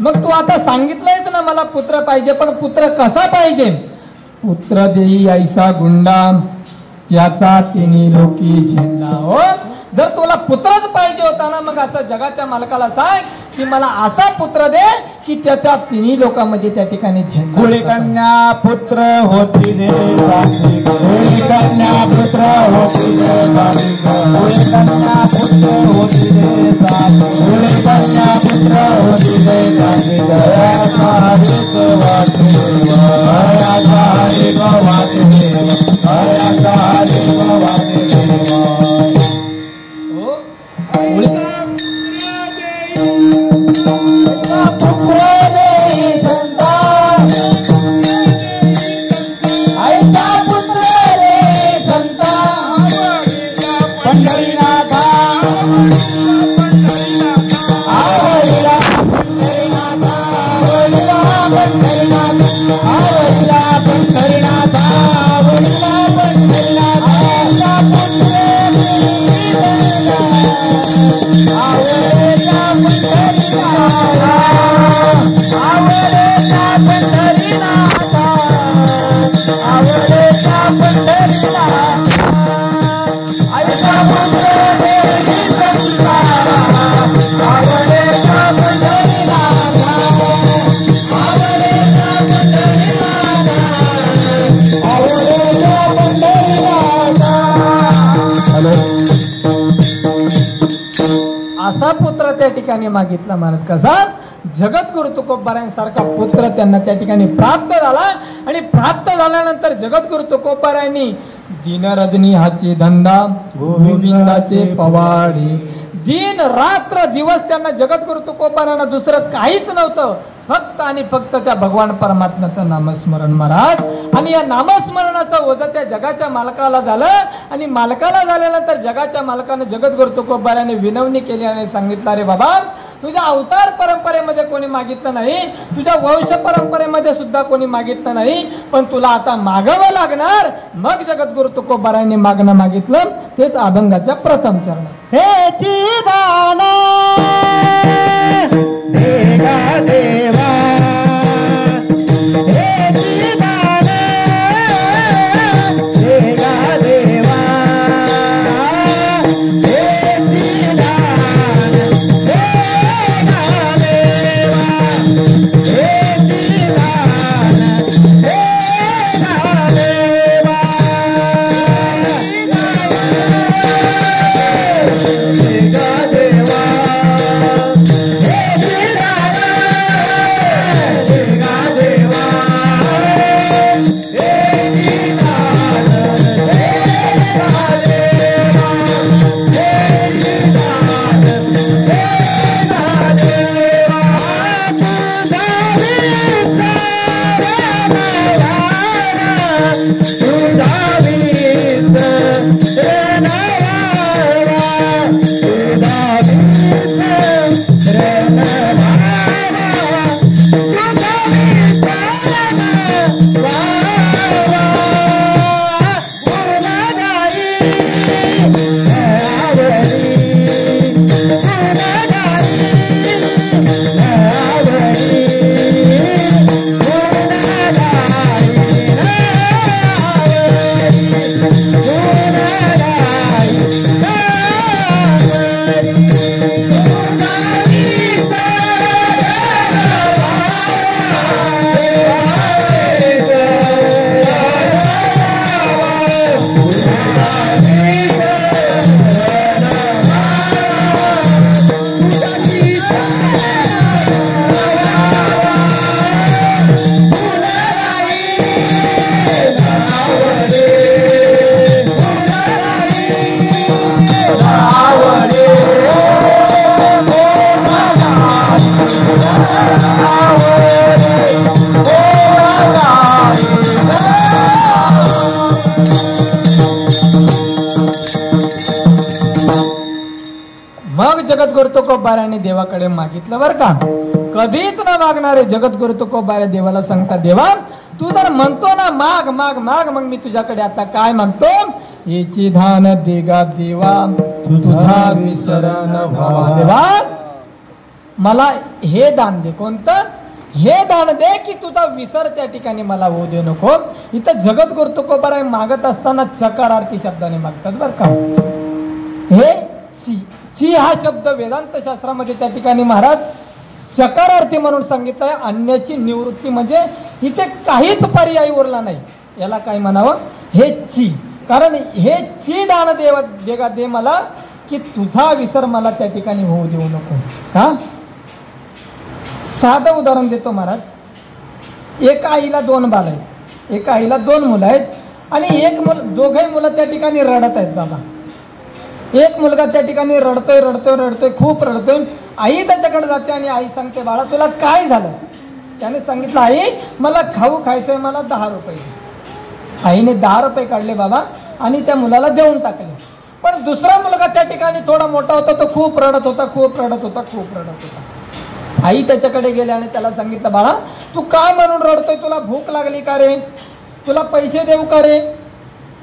मग तू आता सांगितलंयच ना मला पुत्र पाहिजे, पण पुत्र कसा पाहिजे. पुत्र देई ऐसा गुंडा त्याचा तिन्ही लोकी झेंडा. हो जर तुला पुत्रच पाहिजे होता ना मग असं जगाच्या मालकाला सांग की मला असा पुत्र दे की त्याच्या तिन्ही लोकांमध्ये त्या ठिकाणी झेंडा. कुळी कन्या पुत्र होती दे, कुळी कन्या पुत्र होती दे, कुळी कन्या पुत्र होती दे, कुळी कन्या पुत्र होती दे. दयाचा हरिक वाटे, दयाचा हरिक वाटे, दयाचा हरिक वाटे. आवडे असा पुत्र त्या ठिकाणी मागितला महाराज. कसा? जगद्गुरु तुकोबारायांसारखा पुत्र त्यांना त्या ठिकाणी प्राप्त झाला. आणि प्राप्त झाल्यानंतर जगद्गुरु तुकोबारायांनी दिन रजनी हाची धंदा गोविंदाचे पवाडे, दिन रात्र दिवस त्यांना जगद्गुरु तुकोबारायांना दुसरं काहीच नव्हतं, फक्त आणि फक्त त्या भगवान परमात्म्याचं नामस्मरण महाराज. आणि या नामस्मरणाचं ओझं त्या जगाच्या मालकाला झालं. आणि मालकाला झाल्यानंतर जगाच्या मालकाने जगद्गुरु तुकोबारायांनी विनवणी केली आणि सांगितलं, अरे बाबा, तुझ्या अवतार परंपरेमध्ये कोणी मागितलं नाही, तुझ्या वंश परंपरेमध्ये सुद्धा कोणी मागितलं नाही, पण तुला आता मागावं लागणार. मग जगद्गुरु तुकोबारायांनी मागणं मागितलं. तेच अभंगाच्या प्रथम चरण. हे चिदान देगा देवा, हे चिदान देगा देवा, हे चिदान देगा देवा, हे चिदान देगा देवा, देगा देवा, मग जगद्गुरु तुकोबारायांनी देवाकडे मागितलं बर का. कधीच न मागणारे जगद्गुरु तुकोबारे देवाला सांगता, देवा तू जर म्हणतो ना माग माग माग, मग मी तुझ्याकडे आता काय मागतो. याची धान देगा देवा, तुझा विसरण व्हावा. देवा मला हे दान दे. कोणतं? हे दान दे की तुझा विसर त्या ठिकाणी मला होऊ दे नको. इथं जगद्गुरु तुकोबाराय मागत असताना चकारार्थी शब्दाने मागतात बर का. हे ची हा शब्द वेदांत शास्त्रामध्ये त्या ठिकाणी महाराज चकारार्थी म्हणून सांगितलंय. अन्याची निवृत्ती म्हणजे इथे काहीच पर्याय उरला नाही. याला काय म्हणावं? हे ची. कारण हे ची दान देगा दे मला की तुझा विसर मला त्या ठिकाणी होऊ देऊ नको. का? साधं उदाहरण देतो महाराज. एका आईला 2 बाल आहेत, एका आईला 2 मुलं आहेत आणि दोघे मुलं त्या ठिकाणी रडत आहेत बाबा. एक मुलगा त्या ठिकाणी रडतोय रडतोय रडतोय, खूप रडतोय. आई त्याच्याकडे जाते आणि आई सांगते, बाळा तुला काय झालं? त्याने सांगितलं, आई मला खाऊ खायचंय, मला 10 रुपये. आईने 10 रुपये काढले बाबा आणि त्या मुलाला देऊन टाकले. पण दुसरा मुलगा त्या ठिकाणी थोडा मोठा होता, तो खूप रडत होता, खूप रडत होता, खूप रडत होता. आई त्याच्याकडे गेले आणि त्याला सांगितलं, बाळा तू काय म्हणून रडतोय? तुला भूक लागली का रे? तुला पैसे देऊ का रे?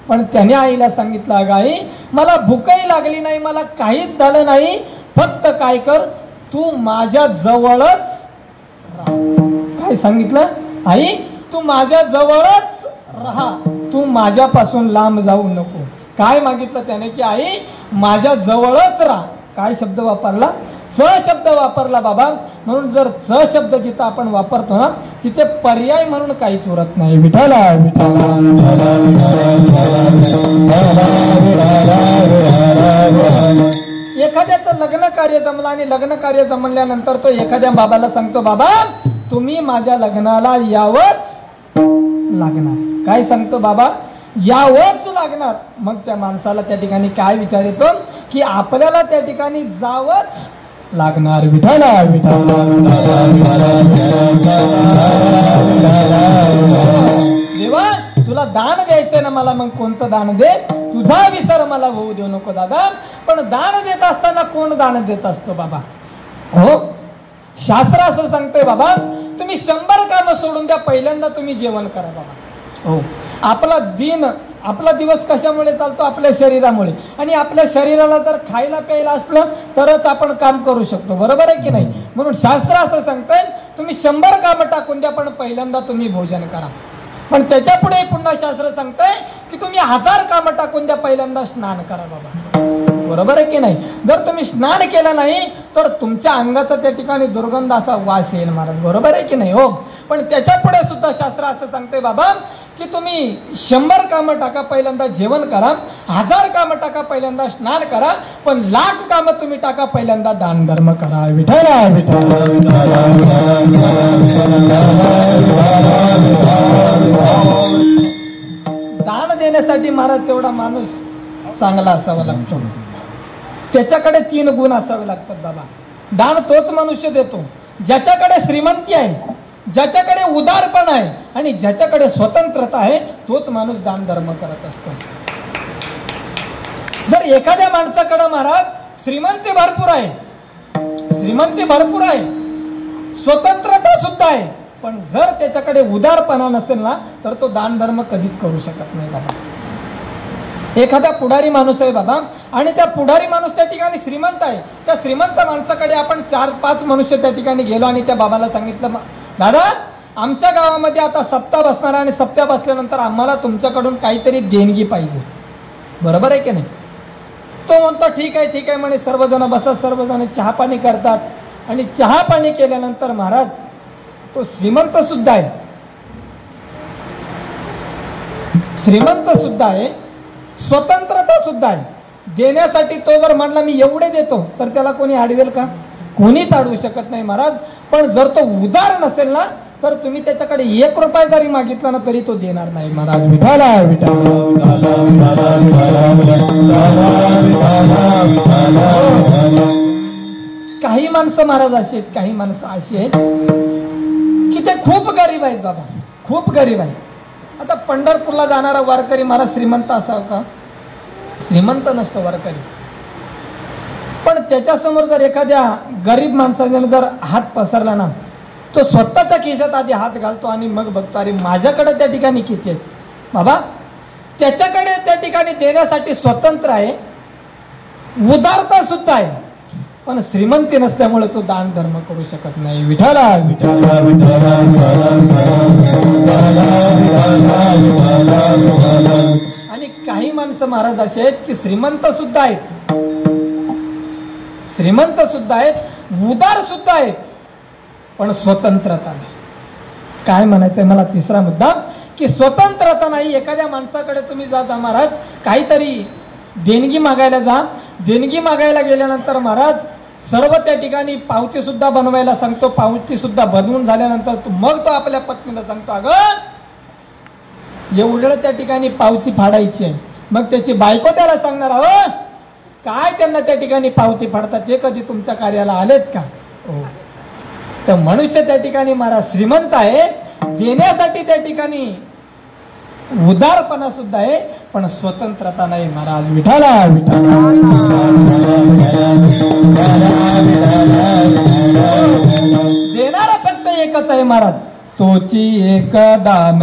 पण त्याने आईला सांगितलं, अगं आई मला भूकही लागली नाही, मला काहीच झालं नाही, फक्त काय कर तू माझ्या जवळच राहा. काय सांगितलं? आई तू माझ्या जवळच राहा, तू माझ्यापासून लांब जाऊ नको. काय मागितलं त्याने? की आई माझ्या जवळच राहा. काय शब्द वापरला? च शब्द वापरला बाबा. म्हणून जर च शब्द जिथं आपण वापरतो ना तिथे पर्याय म्हणून काहीच उरत नाही. विठाला विठाला. एखाद्याचं त्याचं लग्न कार्य जमलं आणि लग्न कार्य जमल्यानंतर तो एखाद्या बाबाला सांगतो, बाबा तुम्ही माझ्या लग्नाला यावंच लागणार. काय सांगतो बाबा? यावंच लागणार. मग त्या माणसाला त्या ठिकाणी काय विचार येतो की आपल्याला त्या ठिकाणी जावंच लागणार. विठाला विठाला देवा तुला दान द्यायचंय ना मला, मग कोणतं दान दे, तुझा विसर मला होऊ देऊ नको दादा. पण दान देत असताना कोण दान देत असतो बाबा? हो, शास्त्र असं सांगतोय बाबा तुम्ही 100 कामं सोडून द्या, पहिल्यांदा तुम्ही जेवण करा बाबा. हो, आपला दिवस कशामुळे चालतो? आपल्या शरीरामुळे. आणि आपल्या शरीराला जर खायला प्यायला असलं तरच आपण काम करू शकतो, बरोबर आहे की नाही? म्हणून शास्त्र असं सांगतंय तुम्ही 100 कामं टाकून द्या, पण पहिल्यांदा तुम्ही भोजन करा. पण त्याच्या पुढे पुन्हा शास्त्र सांगतंय की तुम्ही 1000 कामं टाकून द्या, पहिल्यांदा स्नान करा बाबा, बरोबर आहे की नाही? जर तुम्ही स्नान केलं नाही तर तुमच्या अंगाचा त्या ठिकाणी दुर्गंध असा वास येईल महाराज, बरोबर आहे की नाही? हो, पण त्याच्या पुढे सुद्धा शास्त्र असं सांगतंय बाबा की तुम्ही 100 कामं टाका, पहिल्यांदा जेवण करा, 1000 कामं टाका, पहिल्यांदा स्नान करा, पण 1,00,000 कामं तुम्ही टाका, पहिल्यांदा दान धर्म करा. विठ्ठला दान देण्यासाठी महाराज तेवढा माणूस चांगला असावा लागतो, त्याच्याकडे 3 गुण असावे लागतात बाबा. दान तोच मनुष्य देतो ज्याच्याकडे श्रीमंती आहे, ज्याच्याकडे उदारपण आहे आणि ज्याच्याकडे स्वतंत्रता आहे, तोच माणूस दान धर्म करत असतो. जर एखाद्या माणसाकडे महाराज श्रीमंती भरपूर आहे, स्वतंत्रता सुद्धा आहे, पण जर त्याच्याकडे उदारपणा नसेल ना तर तो दान धर्म कधीच करू शकत नाही बाबा. एखादा पुढारी माणूस आहे बाबा आणि त्या पुढारी माणूस त्या ठिकाणी श्रीमंत आहे, त्या श्रीमंत माणसाकडे आपण 4-5 मनुष्य त्या ठिकाणी गेलो आणि त्या बाबाला सांगितलं, दादा आमच्या गावामध्ये आता सप्ताह बसणार आणि सप्ताह बसल्यानंतर आम्हाला तुमच्याकडून काहीतरी देणगी पाहिजे, बरोबर आहे की नाही? तो म्हणतो ठीक आहे म्हणे. सर्वजण बसत, सर्वजण चहा पाणी करतात आणि चहा पाणी केल्यानंतर महाराज तो श्रीमंत सुद्धा आहे, स्वतंत्रता सुद्धा आहे, देण्यासाठी तो जर म्हणला मी एवढे देतो तर त्याला कोणी अडवेल का? कोणीच अडवू शकत नाही महाराज. पण जर तो उदार नसेल ना तर तुम्ही त्याच्याकडे 1 रुपया जरी मागितला ना तरी तो देणार नाही महाराज. विठाला काही माणसं महाराज अशी आहेत, काही माणसं अशी आहेत की ते खूप गरीब आहेत बाबा, खूप गरीब आहेत. आता पंढरपूरला जाणारा वारकरी महाराज श्रीमंत असावा का? श्रीमंत नसतो वारकरी, पण त्याच्यासमोर जर एखाद्या गरीब माणसाने जर हात पसरला ना तो स्वतःच्या खिशात आधी हात घालतो आणि मग बघतो अरे माझ्याकडे त्या ठिकाणी किती आहेत बाबा. त्याच्याकडे त्या ठिकाणी देण्यासाठी स्वतंत्र आहे, उदारता सुद्धा आहे, पण श्रीमंती नसल्यामुळे तो दान धर्म करू शकत नाही. विठाला विठाला आणि काही माणसं महाराज असे आहेत की श्रीमंत सुद्धा आहेत, उदार सुद्धा आहेत, पण स्वतंत्रता नाही. काय म्हणायचंय मला? तिसरा मुद्दा की स्वतंत्रता नाही. एखाद्या माणसाकडे तुम्ही जाता महाराज, काहीतरी देणगी मागायला जा, देणगी मागायला गेल्यानंतर महाराज सर्व त्या ठिकाणी पावती सुद्धा बनवायला सांगतो. पावती सुद्धा बनवून झाल्यानंतर मग तो आपल्या पत्नीला सांगतो अगं एवढं त्या ठिकाणी पावती फाडायची आहे. मग त्याची बायको त्याला सांगणार अहो काय त्यांना त्या ठिकाणी पावती फाडतात, ते कधी तुमच्या कार्याला आलेत का? तर मनुष्य त्या ठिकाणी महाराज श्रीमंत आहे, देण्यासाठी त्या ठिकाणी उदारपणा सुद्धा आहे, पण स्वतंत्रता नाही महाराज. विठाला विठाला देणारा फक्त एकच आहे महाराज, तोची एक दान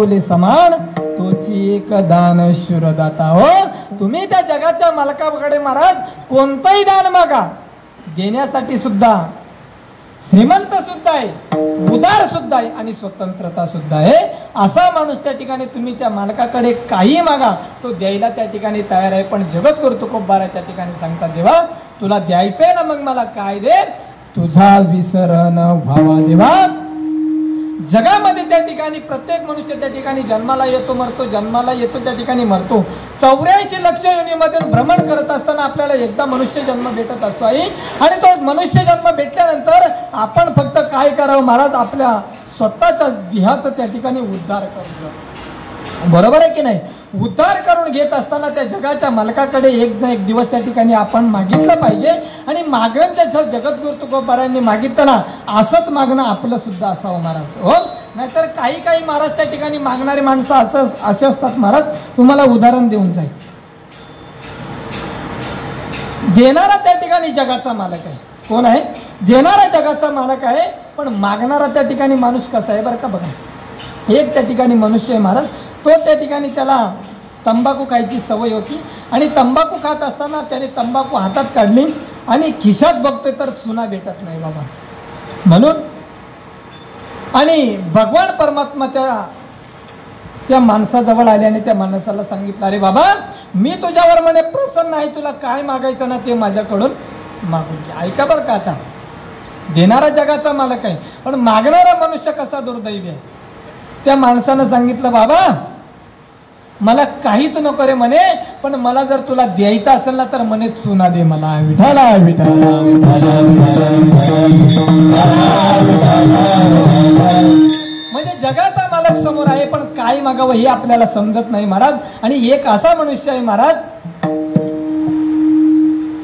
पाऊले समान तोची एक दान शूरदाता. हो, तुम्ही त्या जगाच्या मालकाकडे महाराज कोणतंही दान मागा, देण्यासाठी सुद्धा श्रीमंत सुद्धा आहे, उदार सुद्धा आहे आणि स्वतंत्रता सुद्धा आहे. असा माणूस त्या ठिकाणी तुम्ही त्या मालकाकडे काही मागा, तो द्यायला त्या ठिकाणी तयार आहे. पण जगद्गुरु तुकोबारा त्या ठिकाणी सांगतात, देवा तुला द्यायचंय ना, मग मला काय दे, तुझा विसर न व्हावा देवा. जगामध्ये त्या ठिकाणी प्रत्येक मनुष्य त्या ठिकाणी जन्माला येतो मरतो, जन्माला येतो त्या ठिकाणी मरतो. 84 लक्ष योनीमध्ये भ्रमण करत असताना आपल्याला एकदा मनुष्य जन्म भेटत असतो आहे. आणि तो मनुष्य जन्म भेटल्यानंतर आपण फक्त काय करावं महाराज, आपल्या स्वतःच्या देहाचं त्या ठिकाणी उद्धार करायचं. बरोबर आहे की नाही? उद्धार करून घेत असताना त्या जगाच्या मालकाकडे एक ना एक दिवस त्या ठिकाणी आपण मागितलं पाहिजे. आणि मागण त्याच्या जगद्गुरु तुकोबारांनी मागितलं ना, असंच मागणं आपलं सुद्धा असावं महाराज. हो, नाहीतर काही महाराज त्या ठिकाणी मागणारी माणसं असे असतात महाराज. तुम्हाला उदाहरण देऊन जाईल. देणारा त्या ठिकाणी जगाचा मालक आहे. कोण आहे? देणारा जगाचा मालक आहे. पण मागणारा त्या ठिकाणी माणूस कसा आहे बरं का बघा. एक त्या ठिकाणी मनुष्य आहे महाराज, तो त्या ठिकाणी त्याला तंबाखू खायची सवय होती. आणि तंबाखू खात असताना त्याने तंबाखू हातात काढली आणि खिशात बघतोय तर चुना भेटत नाही बाबा. म्हणून आणि भगवान परमात्मा त्या माणसाजवळ आले आणि त्या माणसाला सांगितलं, अरे बाबा मी तुझ्यावर म्हणे प्रसन्न आहे, तुला काय मागायचं ना ते माझ्याकडून मागून घे. ऐका बरं का, आता देणारा जगाचा मालक आहे पण मागणारा मनुष्य कसा दुर्दैवी आहे. त्या माणसानं सांगितलं, बाबा मला काहीच नको रे म्हणे, पण मला जर तुला द्यायचं असेल ना तर म्हणे चुना दे मला. विठाला विठाला म्हणजे जगाचा मालक समोर आहे पण काय मागावं हे आपल्याला समजत नाही महाराज. आणि एक असा मनुष्य आहे महाराज,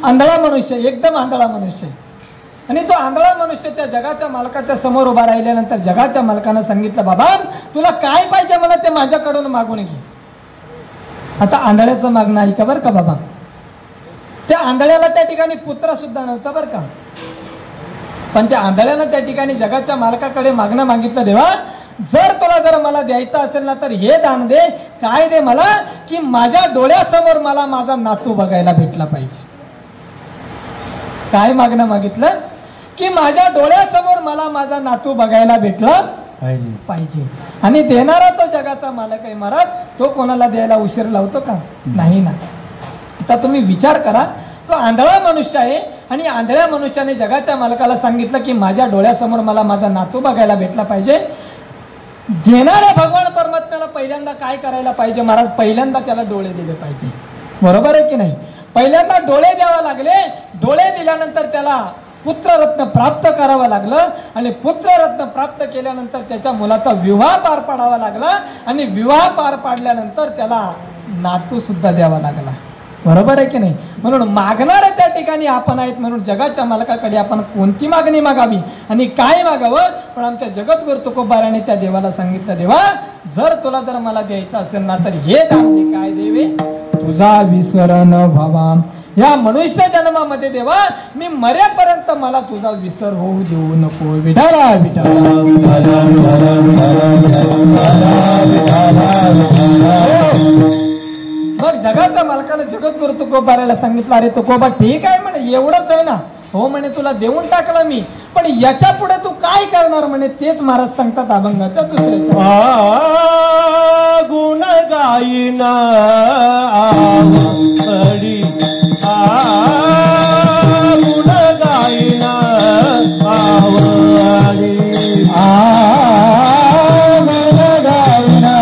आंधळा मनुष्य, एकदम आंधळा मनुष्य. आणि तो आंधळा मनुष्य त्या जगाच्या मालकाच्या समोर उभा राहिल्यानंतर जगाच्या मालकानं सांगितलं, बाबा तुला काय पाहिजे मला ते माझ्याकडून मागून घे. आता आंधळ्याचं मागणं आहे का बरं का बाबा. त्या आंधळ्याला त्या ठिकाणी पुत्र सुद्धा नव्हता बरं का. पण त्या आंधळ्यानं त्या ठिकाणी जगाच्या मालकाकडे मागणं मागितलं, देवा जर मला द्यायचं असेल ना तर हे दान दे. काय दे मला, की माझ्या डोळ्यासमोर मला माझा नातू बघायला भेटला पाहिजे. काय मागणं मागितलं, की माझ्या डोळ्यासमोर मला माझा नातू बघायला भेटला पाहिजे. आणि देणारा तो जगाचा मालक आहे महाराज. तो कोणाला द्यायला उशीर लावतो का? नाही ना. आता तुम्ही विचार करा, तो आंधळा मनुष्य आहे आणि आंधळ्या मनुष्याने जगाच्या मालकाला सांगितलं की माझ्या डोळ्यासमोर मला माझा नातू बघायला भेटला पाहिजे. देणाऱ्या भगवान परमात्म्याला पहिल्यांदा काय करायला पाहिजे महाराज, पहिल्यांदा त्याला डोळे दिले पाहिजे. बरोबर आहे की नाही? पहिल्यांदा डोळे द्यावे लागले. डोळे दिल्यानंतर त्याला पुत्ररत्न प्राप्त करावं लागलं आणि पुत्ररत्न प्राप्त केल्यानंतर त्याच्या मुलाचा विवाह पार पाडावा लागला आणि विवाह पार पाडल्यानंतर त्याला नातू सुद्धा द्यावा लागला. बरोबर आहे की नाही? म्हणून मागणारे त्या ठिकाणी आपण आहेत. म्हणून जगाच्या मालकाकडे आपण कोणती मागणी मागावी आणि काय मागावं. पण आमच्या जगद्गुरु तुकोबाराने त्या देवाला सांगितलं, देवा जर मला द्यायचं असेल ना तर हे दान दे. काय देवे, तुझा विसर न व्हावा. या मनुष्य जन्मामध्ये देवा मी मरेपर्यंत मला तुझा विसर होऊ देऊ नको. विठाला विठाला मग जगाच्या मालकाने जगद्गुरु तुकोबाराला सांगितलं, अरे तुकोबा ठीक आहे म्हणे, एवढंच आहे ना. हो म्हणे, तुला देऊन टाकलं मी, पण याच्या पुढे तू काय करणार म्हणे. तेच महाराज सांगतात अभंगाच्या दुसऱ्या, गुण गाईन आवडी, गुण गाईन आवडी, गुण गाईन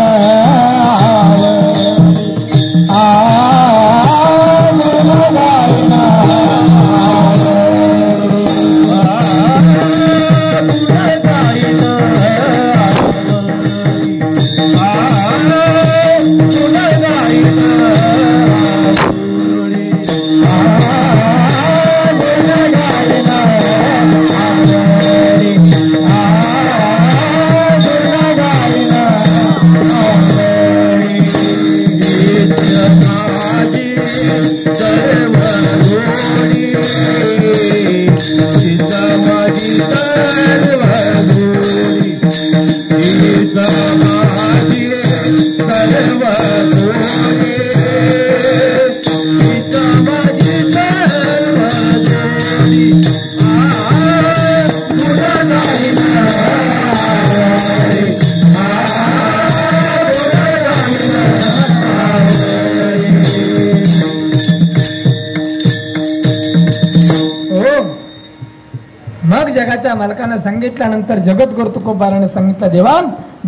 Yeah. जगाच्या मालकानं सांगितल्यानंतर जगद्गुरु तुकोबाराने सांगितलं, देवा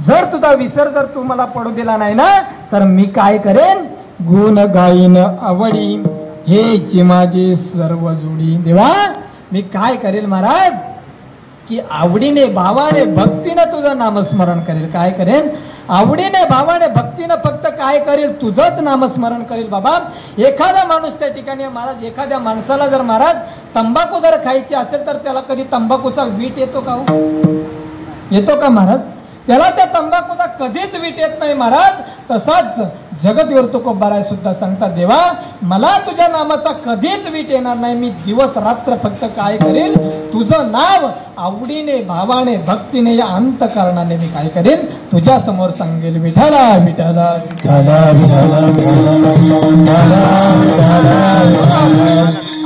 जर तुझा विसर जर तू मला पडू दिला नाही ना तर मी काय करेन, गुण गाईन आवडी हे माझी सर्व जोडी. देवा मी काय करेल महाराज की आवडीने भावाने भक्तीनं तुझं नामस्मरण करेल. काय करेन, आवडीने भावाने भक्तीनं फक्त काय करेल, तुझंच नामस्मरण करेल. बाबा एखादा माणूस त्या ठिकाणी महाराज, एखाद्या माणसाला जर महाराज तंबाखू जर खायची असेल तर त्याला कधी तंबाखूचा वीट येतो का? येतो का महाराज? त्याला त्या तंबाखूचा कधीच वीट येत नाही महाराज. तसाच जगद्गुरु तुकोबाराय सुद्धा सांगतात, देवा मला तुझ्या नामाचा कधीच वीट येणार नाही. मी दिवस रात्र फक्त काय करेल, तुझं नाव आवडीने भावाने भक्तीने या अंतकरणाने मी काय करेन, तुझ्या समोर सांगेल. विठाला विठाला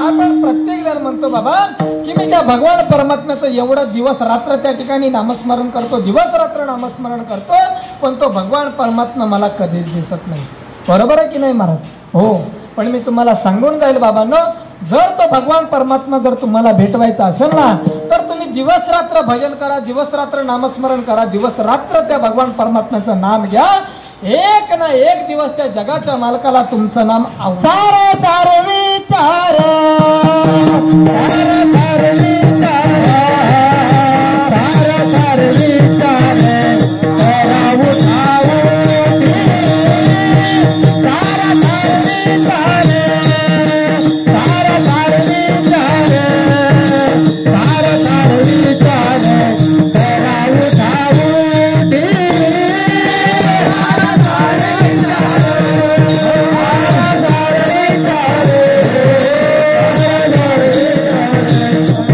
आपण प्रत्येक जण म्हणतो बाबा की मी त्या भगवान परमात्म्याचं एवढं दिवस रात्र त्या ठिकाणी नामस्मरण करतो, दिवस रात्र नामस्मरण करतो, पण तो भगवान परमात्मा मला कधीच दिसत नाही. बरोबर आहे की नाही महाराज? हो. पण मी तुम्हाला सांगून जाईल बाबांनो, जर तो भगवान परमात्मा जर तुम्हाला भेटवायचा असेल ना तर तुम्ही दिवस रात्र भजन करा, दिवस रात्र नामस्मरण करा, दिवस रात्र त्या भगवान परमात्म्याचं नाम घ्या. एक ना एक दिवस त्या जगाच्या मालकाला तुमचं नाम सारे सारे विचार सारे सारे विचार सारे सारे विचार तेरा उठाओ सारा सारे विचार सारा सारे विचार सारा सारे विचार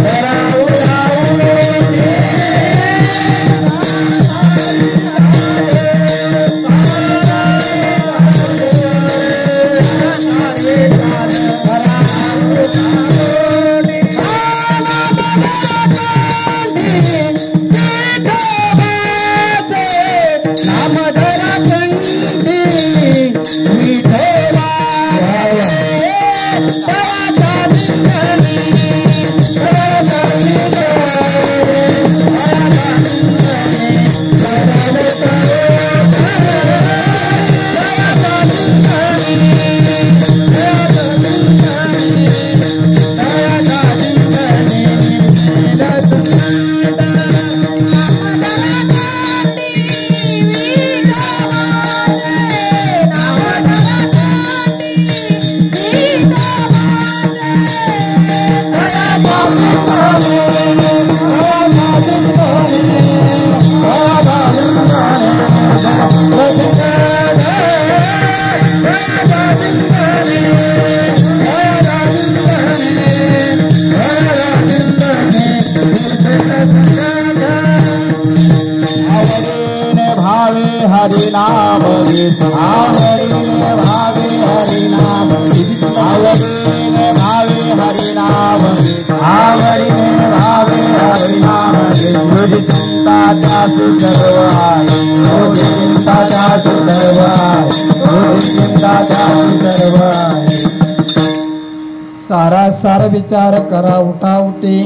तेरा उठाओ हरिनाम आवडीने भावे हरिनाम आवडीने भावे हरिनाम आवडीने भावे हरिनाम तुझी चिंताचा सर्व आहे तुझी चिंताचा सर्व आहे तुझी चिंताचा सर्व आहे. सारा सार विचार करा उठा उठी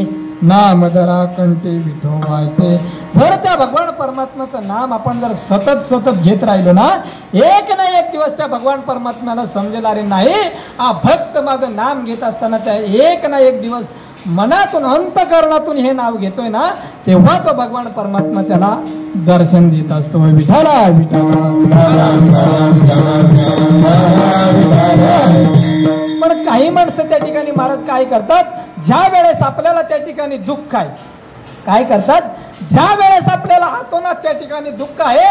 नाम जरा कंठी विठोबायचे. जर त्या भगवान परमात्म्याचं नाम आपण जर सतत सतत घेत राहिलो ना, एक ना एक दिवस त्या भगवान परमात्म्याला समजेल, अरे नाही हा भक्त माझं नाम घेत असताना त्या एक ना एक दिवस मनातून अंतकरणातून हे नाव घेतोय ना, तेव्हा तो भगवान परमात्मा त्याला दर्शन देत असतो. विठाला विठाला. पण काही माणसं त्या ठिकाणी महाराज काय करतात, ज्या वेळेस आपल्याला त्या ठिकाणी दुःख आहे, काय करतात, ज्या वेळेस आपल्याला आतोनात त्या ठिकाणी दुःख आहे,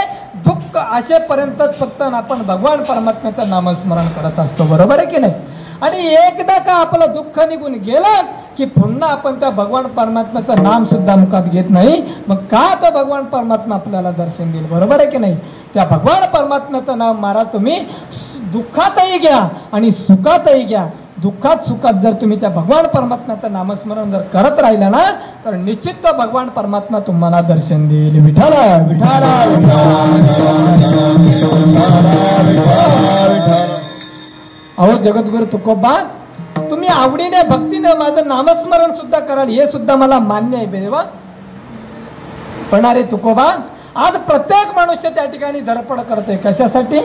दुःख असेपर्यंतच फक्त आपण भगवान परमात्म्याचं नामस्मरण करत असतो. बरोबर आहे की नाही? आणि एकदा का आपलं दुःख निघून गेलं की पुन्हा आपण त्या भगवान परमात्म्याचं नाम सुद्धा मुखात घेत नाही. मग का तो भगवान परमात्मा आपल्याला दर्शन देईल? बरोबर आहे की नाही? त्या भगवान परमात्म्याचं नाम महाराज तुम्ही दुःखातही घ्या आणि सुखातही घ्या. दुःखात सुखात जर तुम्ही त्या भगवान परमात्म्याचं नामस्मरण जर करत राहिला ना तर निश्चित तो भगवान परमात्मा तुम्हाला दर्शन देईल. विठाला विठाला. अहो जगद्गुरु तुकोबा, तुम्ही आवडीने भक्तीने माझं नामस्मरण सुद्धा कराल हे सुद्धा मला मान्य आहे देवा, पण अरे तुकोबा, आज प्रत्येक मनुष्य त्या ठिकाणी धडपड करतोय. कशासाठी?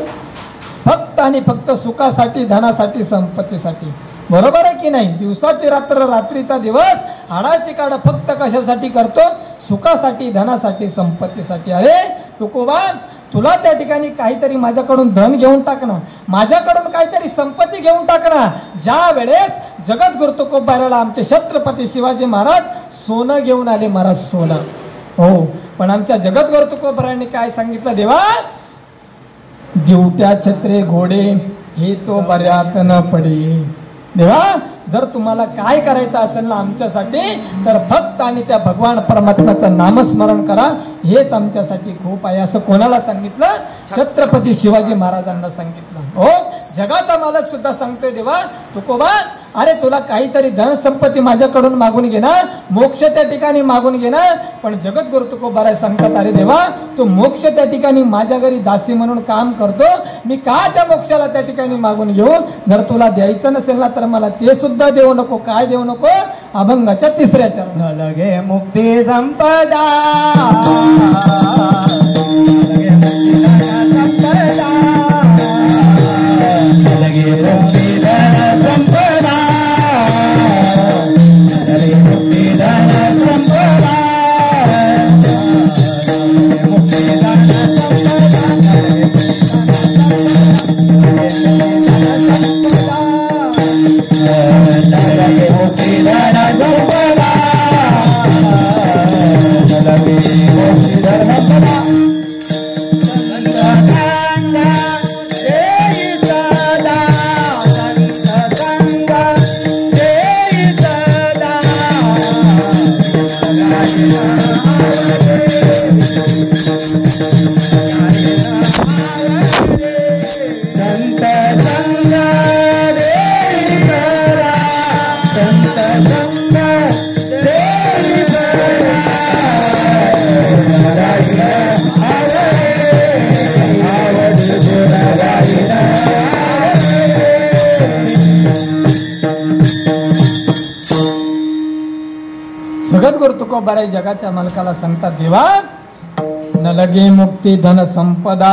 फक्त आणि फक्त सुखासाठी, धनासाठी, संपत्तीसाठी. बरोबर आहे की नाही? दिवसाची रात्र, रात्रीचा दिवस, हाडाची काढ फक्त कशासाठी करतो? सुखासाठी, धनासाठी, संपत्तीसाठी. अरे तुकोबा, तुला त्या ठिकाणी काहीतरी माझ्याकडून धन घेऊन टाकणं, माझ्याकडून काहीतरी संपत्ती घेऊन टाकणं. ज्या वेळेस जगद्गुरु तुकोबाराला आमचे छत्रपती शिवाजी महाराज सोनं घेऊन आले, महाराज सोनं. हो, पण आमच्या जगद्गुरु तुकोबारांनी काय सांगितलं? देवा, दिवट्या छत्रे घोडे हे तो बऱ्यात न पडे. देवा, जर तुम्हाला काय करायचं असेल ना आमच्यासाठी, तर फक्त आणि त्या भगवान परमात्म्याचं नामस्मरण करा, हेच आमच्यासाठी खूप आहे. असं कोणाला सांगितलं? छत्रपती शिवाजी महाराजांना सांगितलं. हो, जगाचा मालक सुद्धा सांगतोय, देवा तुकोबा, अरे तुला काहीतरी धन संपत्ती माझ्याकडून मागून घे ना, मोक्ष त्या ठिकाणी मागून घे ना. पण जगद्गुरु तुकोबाराय सांगतात, अरे देवा, तू मोक्ष त्या ठिकाणी माझ्या घरी दासी म्हणून काम करतो, मी का त्या मोक्षाला त्या ठिकाणी मागून घेऊ? जर तुला द्यायचं नसेल ना, तर मला ते सुद्धा देऊ नको. काय देऊ नको? अभंगाच्या 3ऱ्या चरणात लगे मुक्ती संपदा, जगद्गुरु तुकोबाराय जगाच्या मालकाला सांगतात, देवा, न लगे मुक्ती धन संपदा,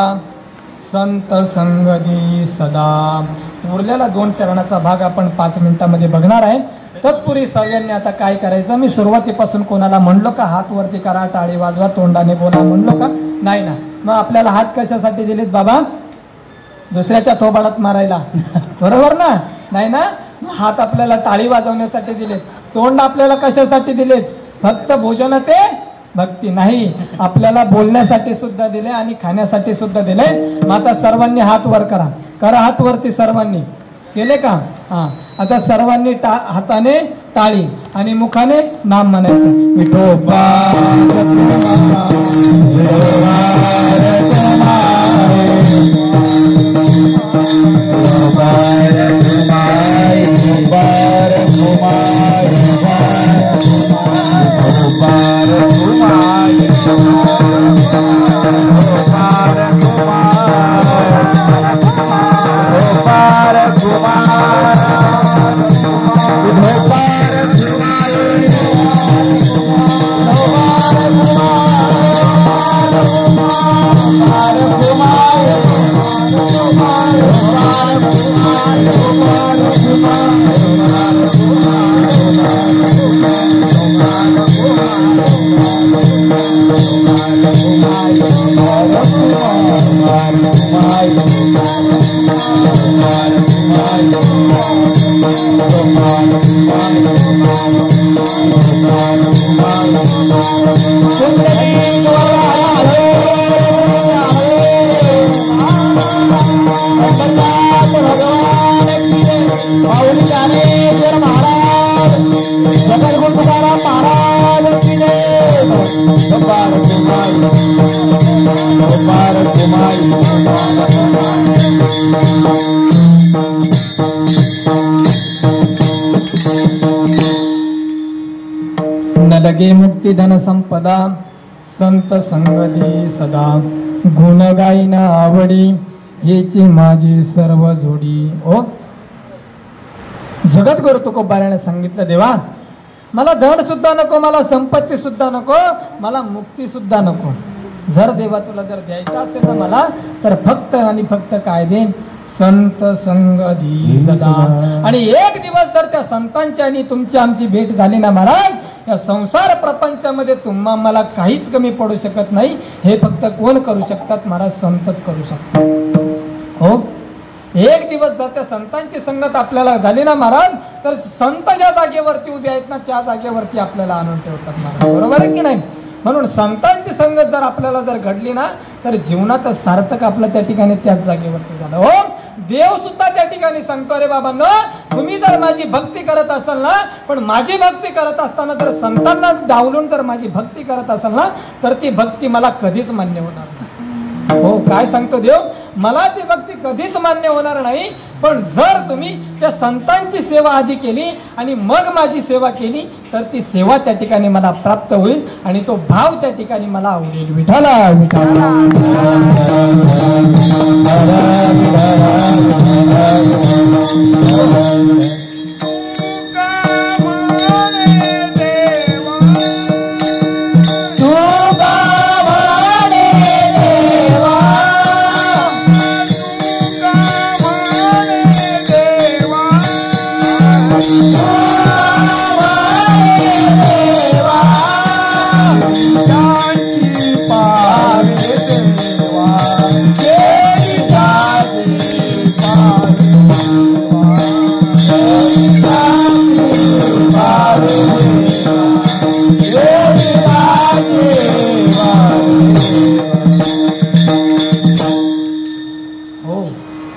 संत संगदी सदा. उरलेला 2 चरणाचा भाग आपण 5 मिनिटांमध्ये बघणार आहे. तत्पूर्वी सगळ्यांनी आता काय करायचं? मी सुरुवातीपासून कोणाला म्हणलो का हात वरती करा, टाळी वाजवा, तोंडाने बोला म्हणलो का? नाही ना. मग आपल्याला हात कशासाठी दिलेत बाबा? दुसऱ्याच्या थोबाडात मारायला, बरोबर ना? नाही ना. हात आपल्याला टाळी वाजवण्यासाठी दिलेत, तोंड आपल्याला कशासाठी दिलेत? फक्त भोजन ते भक्ती नाही, आपल्याला बोलण्यासाठी सुद्धा दिले आणि खाण्यासाठी सुद्धा दिले. मग आता सर्वांनी हात वर करा, करा हात वरती. सर्वांनी केले का? हा, आता सर्वांनी हाताने टाळी आणि मुखाने नाम म्हणायचं. विठोबा न लगे मुक्ती धन संपदा, संत संगती सदा. गुण गाईना आवडी, हेची माझी सर्व जोडी. ओ जगद्गुरु तुकोबाराने सांगितलं, देवा मला धन सुद्धा नको, मला संपत्ती सुद्धा नको, मला मुक्ती सुद्धा नको. जर देवा तुला जर द्यायचं असेल ना मला, तर फक्त आणि फक्त काय दे, संत संग दी सदा. आणि एक दिवस जर त्या संतांची आणि तुमची आमची भेट झाली ना महाराज, या संसार प्रपंचामध्ये तुम्हा मला काहीच कमी पडू शकत नाही. हे फक्त कोण करू शकतात महाराज? संतच करू शकतात. हो, एक दिवस जर त्या संतांची संगत आपल्याला झाली ना महाराज, तर संत ज्या जागेवरती उभे आहेत ना, त्या जागेवरती आपल्याला आणून ठेवतात महाराज. बरोबर आहे की नाही? म्हणून संतांची संगत जर आपल्याला जर घडली ना, तर जीवनाचं सार्थक आपलं त्या ठिकाणी त्याच जागेवरती झालं. हो, देव सुद्धा त्या ठिकाणी सांगतो, रे बाबांनो, तुम्ही जर माझी भक्ती करत असाल ना, पण माझी भक्ती करत असताना जर संतांना डावलून जर माझी भक्ती करत असाल ना, तर ती भक्ती मला कधीच मान्य होणार नाही. हो, काय सांगतो देव? मला ती भक्ती कधीच मान्य होणार नाही. पण जर तुम्ही त्या संतांची सेवा आधी केली आणि मग माझी सेवा केली, तर ती सेवा त्या ठिकाणी मला प्राप्त होईल आणि तो भाव त्या ठिकाणी मला आवडेल. विठाला विठाला.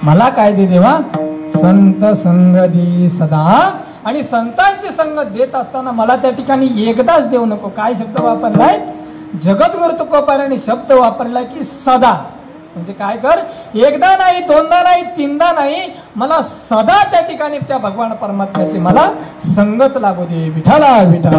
मला काय दे देवा? संत संग दी सदा. आणि संतांची संगत देत असताना मला त्या ठिकाणी एकदाच देऊ नको. काय शब्द वापरलाय? जगद्गुरु तुकोबाराने शब्द वापरलाय की सदा. म्हणजे काय कर, एकदा नाही, दोनदा नाही, तीनदा नाही, मला सदा त्या ठिकाणी त्या भगवान परमात्म्याची मला संगत लागू दे. विठाला विठाला.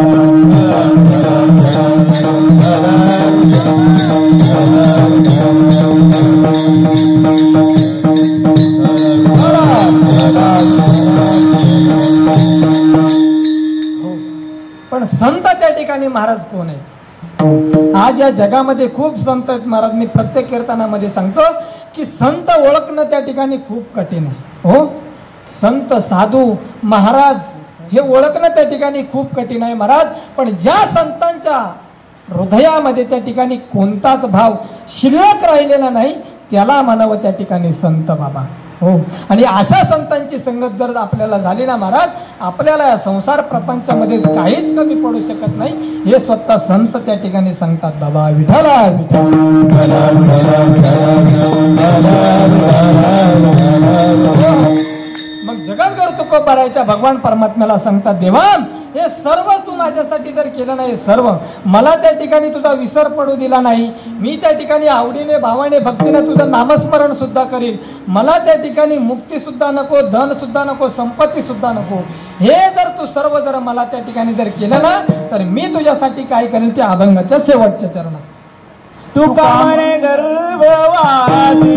पण संत त्या ठिकाणी महाराज कोण आहे? आज या जगामध्ये खूप संत आहेत महाराज. मी प्रत्येक कीर्तनामध्ये सांगतो की संत ओळखणं त्या ठिकाणी खूप कठीण आहे. हो, संत साधू महाराज हे ओळखणं त्या ठिकाणी खूप कठीण आहे महाराज. पण ज्या संतांच्या हृदयामध्ये त्या ठिकाणी कोणताच भाव शिल्लक राहिलेला नाही, त्याला म्हणावं त्या ठिकाणी संत बाबा. हो, आणि अशा संतांची संगत जर आपल्याला झाली ना महाराज, आपल्याला या संसार प्रपंचामध्ये काहीच कमी पडू शकत नाही. हे स्वतः संत त्या ठिकाणी सांगतात. बाबा विठाला विठाला. मग जगद्गुरु तुकोबाराच्या भगवान परमात्म्याला सांगतात, देवा हे सर्व तू माझ्यासाठी जर केलं नाही, सर्व मला त्या ठिकाणी तुझा विसर पडू दिला नाही, मी त्या ठिकाणी आवडीने भावाने भक्तीने तुझं नामस्मरण सुद्धा करील, मला त्या ठिकाणी मुक्ती सुद्धा नको, धन सुद्धा नको, संपत्ती सुद्धा नको, हे जर तू सर्व जर मला त्या ठिकाणी जर केलं ना, तर मी तुझ्यासाठी काय करेल त्या अभंगाच्या शेवटच्या चरणात. तू कामने गर्भवासी,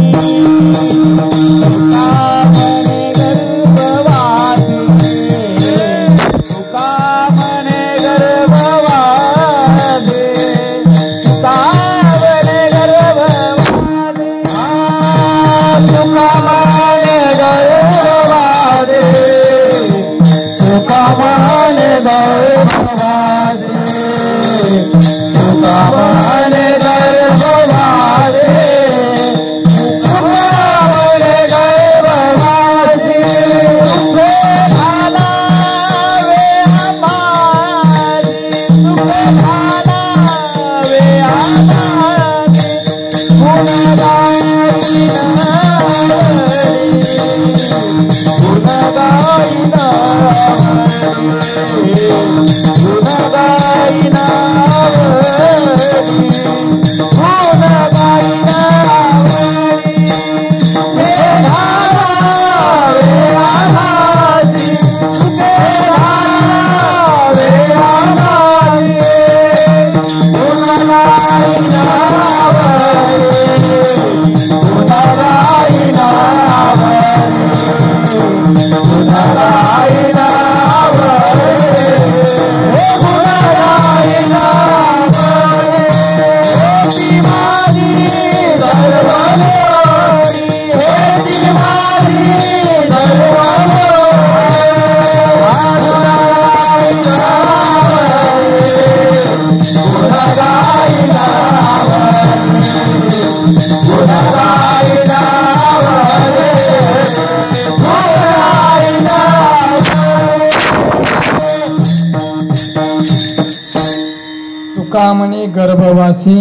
तुका म्हणे गर्भवासी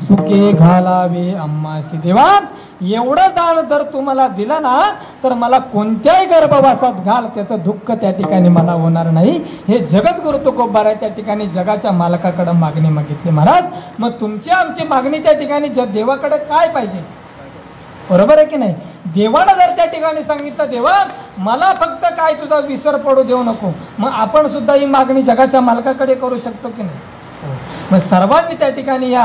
सुखे घालावे आम्हासी. देवा एवढं दान जर तुम्हाला दिलं ना तर मला कोणत्याही गर्भवासात घाल, त्याचं दुःख त्या ठिकाणी मला होणार नाही. हे जगद्गुरु तुकोबाराय त्या ठिकाणी जगाच्या मालकाकडे मागणी मागितली. महाराज मग तुमची आमची मागणी त्या ठिकाणी देवाकडे काय पाहिजे, बरोबर आहे की नाही? देवानं जर त्या ठिकाणी सांगितलं देवा मला फक्त काय तुझा विसर पडू देऊ नको, मग आपण सुद्धा ही मागणी जगाच्या मालकाकडे करू शकतो की नाही? मग सर्वांनी त्या ठिकाणी या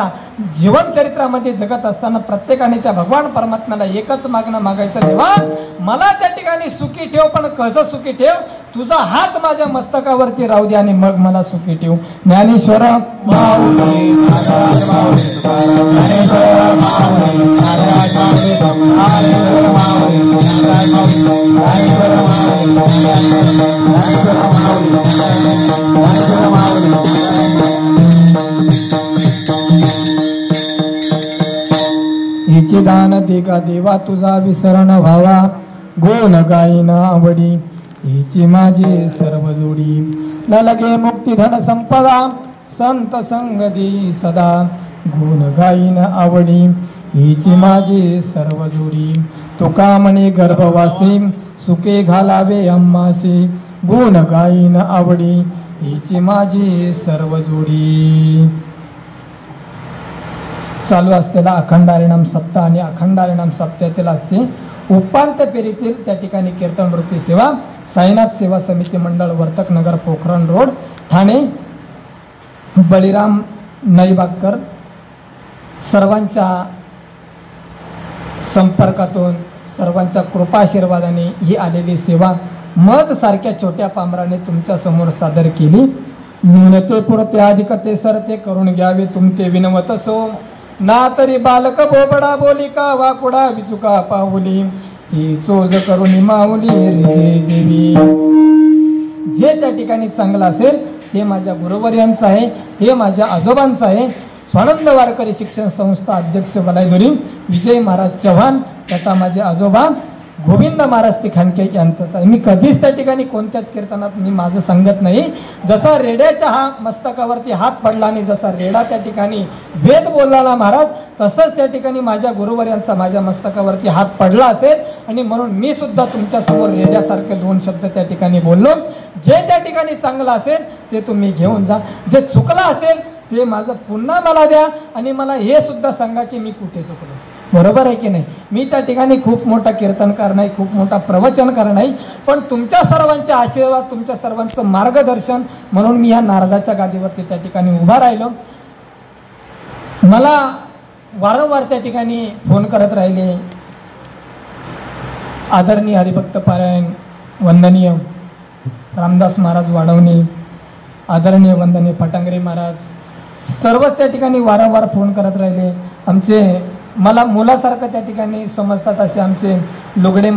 जीवन चरित्रामध्ये जगत असताना प्रत्येकाने त्या भगवान परमात्म्याला एकच मागणं मागायचं, देवा मला त्या ठिकाणी सुखी ठेव, पण कसं सुखी ठेव, तुझा हात माझ्या मस्तकावरती राहू दे आणि मग मला सुखी ठेव. ज्ञानेश्वर हिचे दान दे का देवा तुझा विसरण व्हावा, गुण गायन आवडी हिची माझी सर्व जोडी. न लगे मुक्ती धन संपदा संत संग दे सदा, गुण गायन आवडी हिची माझी सर्व जोडी. तुका म्हणे गर्भवासी सुखे घालावे आम्हासी, गुण गायन आवडी हिची माझी सर्व जोडी. चालू असलेला अखंड हरिनाम सप्ताह आणि अखंड हरिनाम सप्ताहातील असते उपांत्य फेरीतील त्या ठिकाणी कीर्तन रूपी सेवा साईनाथ सेवा समिती मंडळ वर्तक नगर पोखरण रोड ठाणे. बळीराम नईबागकर सर्वांच्या संपर्कातून सर्वांच्या कृपाशीर्वादाने ही आलेली सेवा मध सारख्या छोट्या पामराने तुमच्या समोर सादर केली. न्यूनते पुरते अधिकते सरते करून घ्यावे तुमते विनवत सो, ना तरी बालक बोबडा बोली का वाकुडा विचुका पाहुली, ती चोज करून माऊली रे देवी. जे त्या ठिकाणी चांगलं असेल ते माझ्या गुरुवर्यांचं आहे, ते माझ्या आजोबांचं आहे. स्वानंद वारकरी शिक्षण संस्था अध्यक्ष वलायदुरी विजय महाराज चव्हाण, तथा माझे आजोबा गोविंद महाराज तिखानके यांचंच आहे. मी कधीच त्या ठिकाणी कोणत्याच कीर्तनात मी माझं सांगत नाही. जसा रेड्याच्या हा मस्तकावरती हात पडला आणि जसा रेडा त्या ठिकाणी वेद बोलला महाराज, तसंच त्या ठिकाणी माझ्या गुरुवर्यांचा माझ्या मस्तकावरती हात पडला असेल आणि म्हणून मी सुद्धा तुमच्या समोर रेड्यासारखे दोन शब्द त्या ठिकाणी बोललो. जे त्या ठिकाणी चांगलं असेल ते तुम्ही घेऊन जा, जे चुकलं असेल ते माझं पुन्हा मला द्या आणि मला हे सुद्धा सांगा की मी कुठे चुकलो. बरोबर आहे की नाही? मी त्या ठिकाणी खूप मोठा कीर्तनकार नाही, खूप मोठा प्रवचनकार नाही, पण तुमच्या सर्वांचे आशीर्वाद, तुमच्या सर्वांचं मार्गदर्शन म्हणून मी या नारदाच्या गादीवरती त्या ठिकाणी उभा राहिलो. मला वारंवार त्या ठिकाणी फोन करत राहिले आदरणीय हरिभक्त पारायण वंदनीय रामदास महाराज वाढवणे, आदरणीय वंदनीय फटांगरे महाराज, सर्वच त्या ठिकाणी वारंवार फोन करत राहिले. आमचे मला मुलासारखं त्या ठिकाणी समजतात असे आमचे लुगडे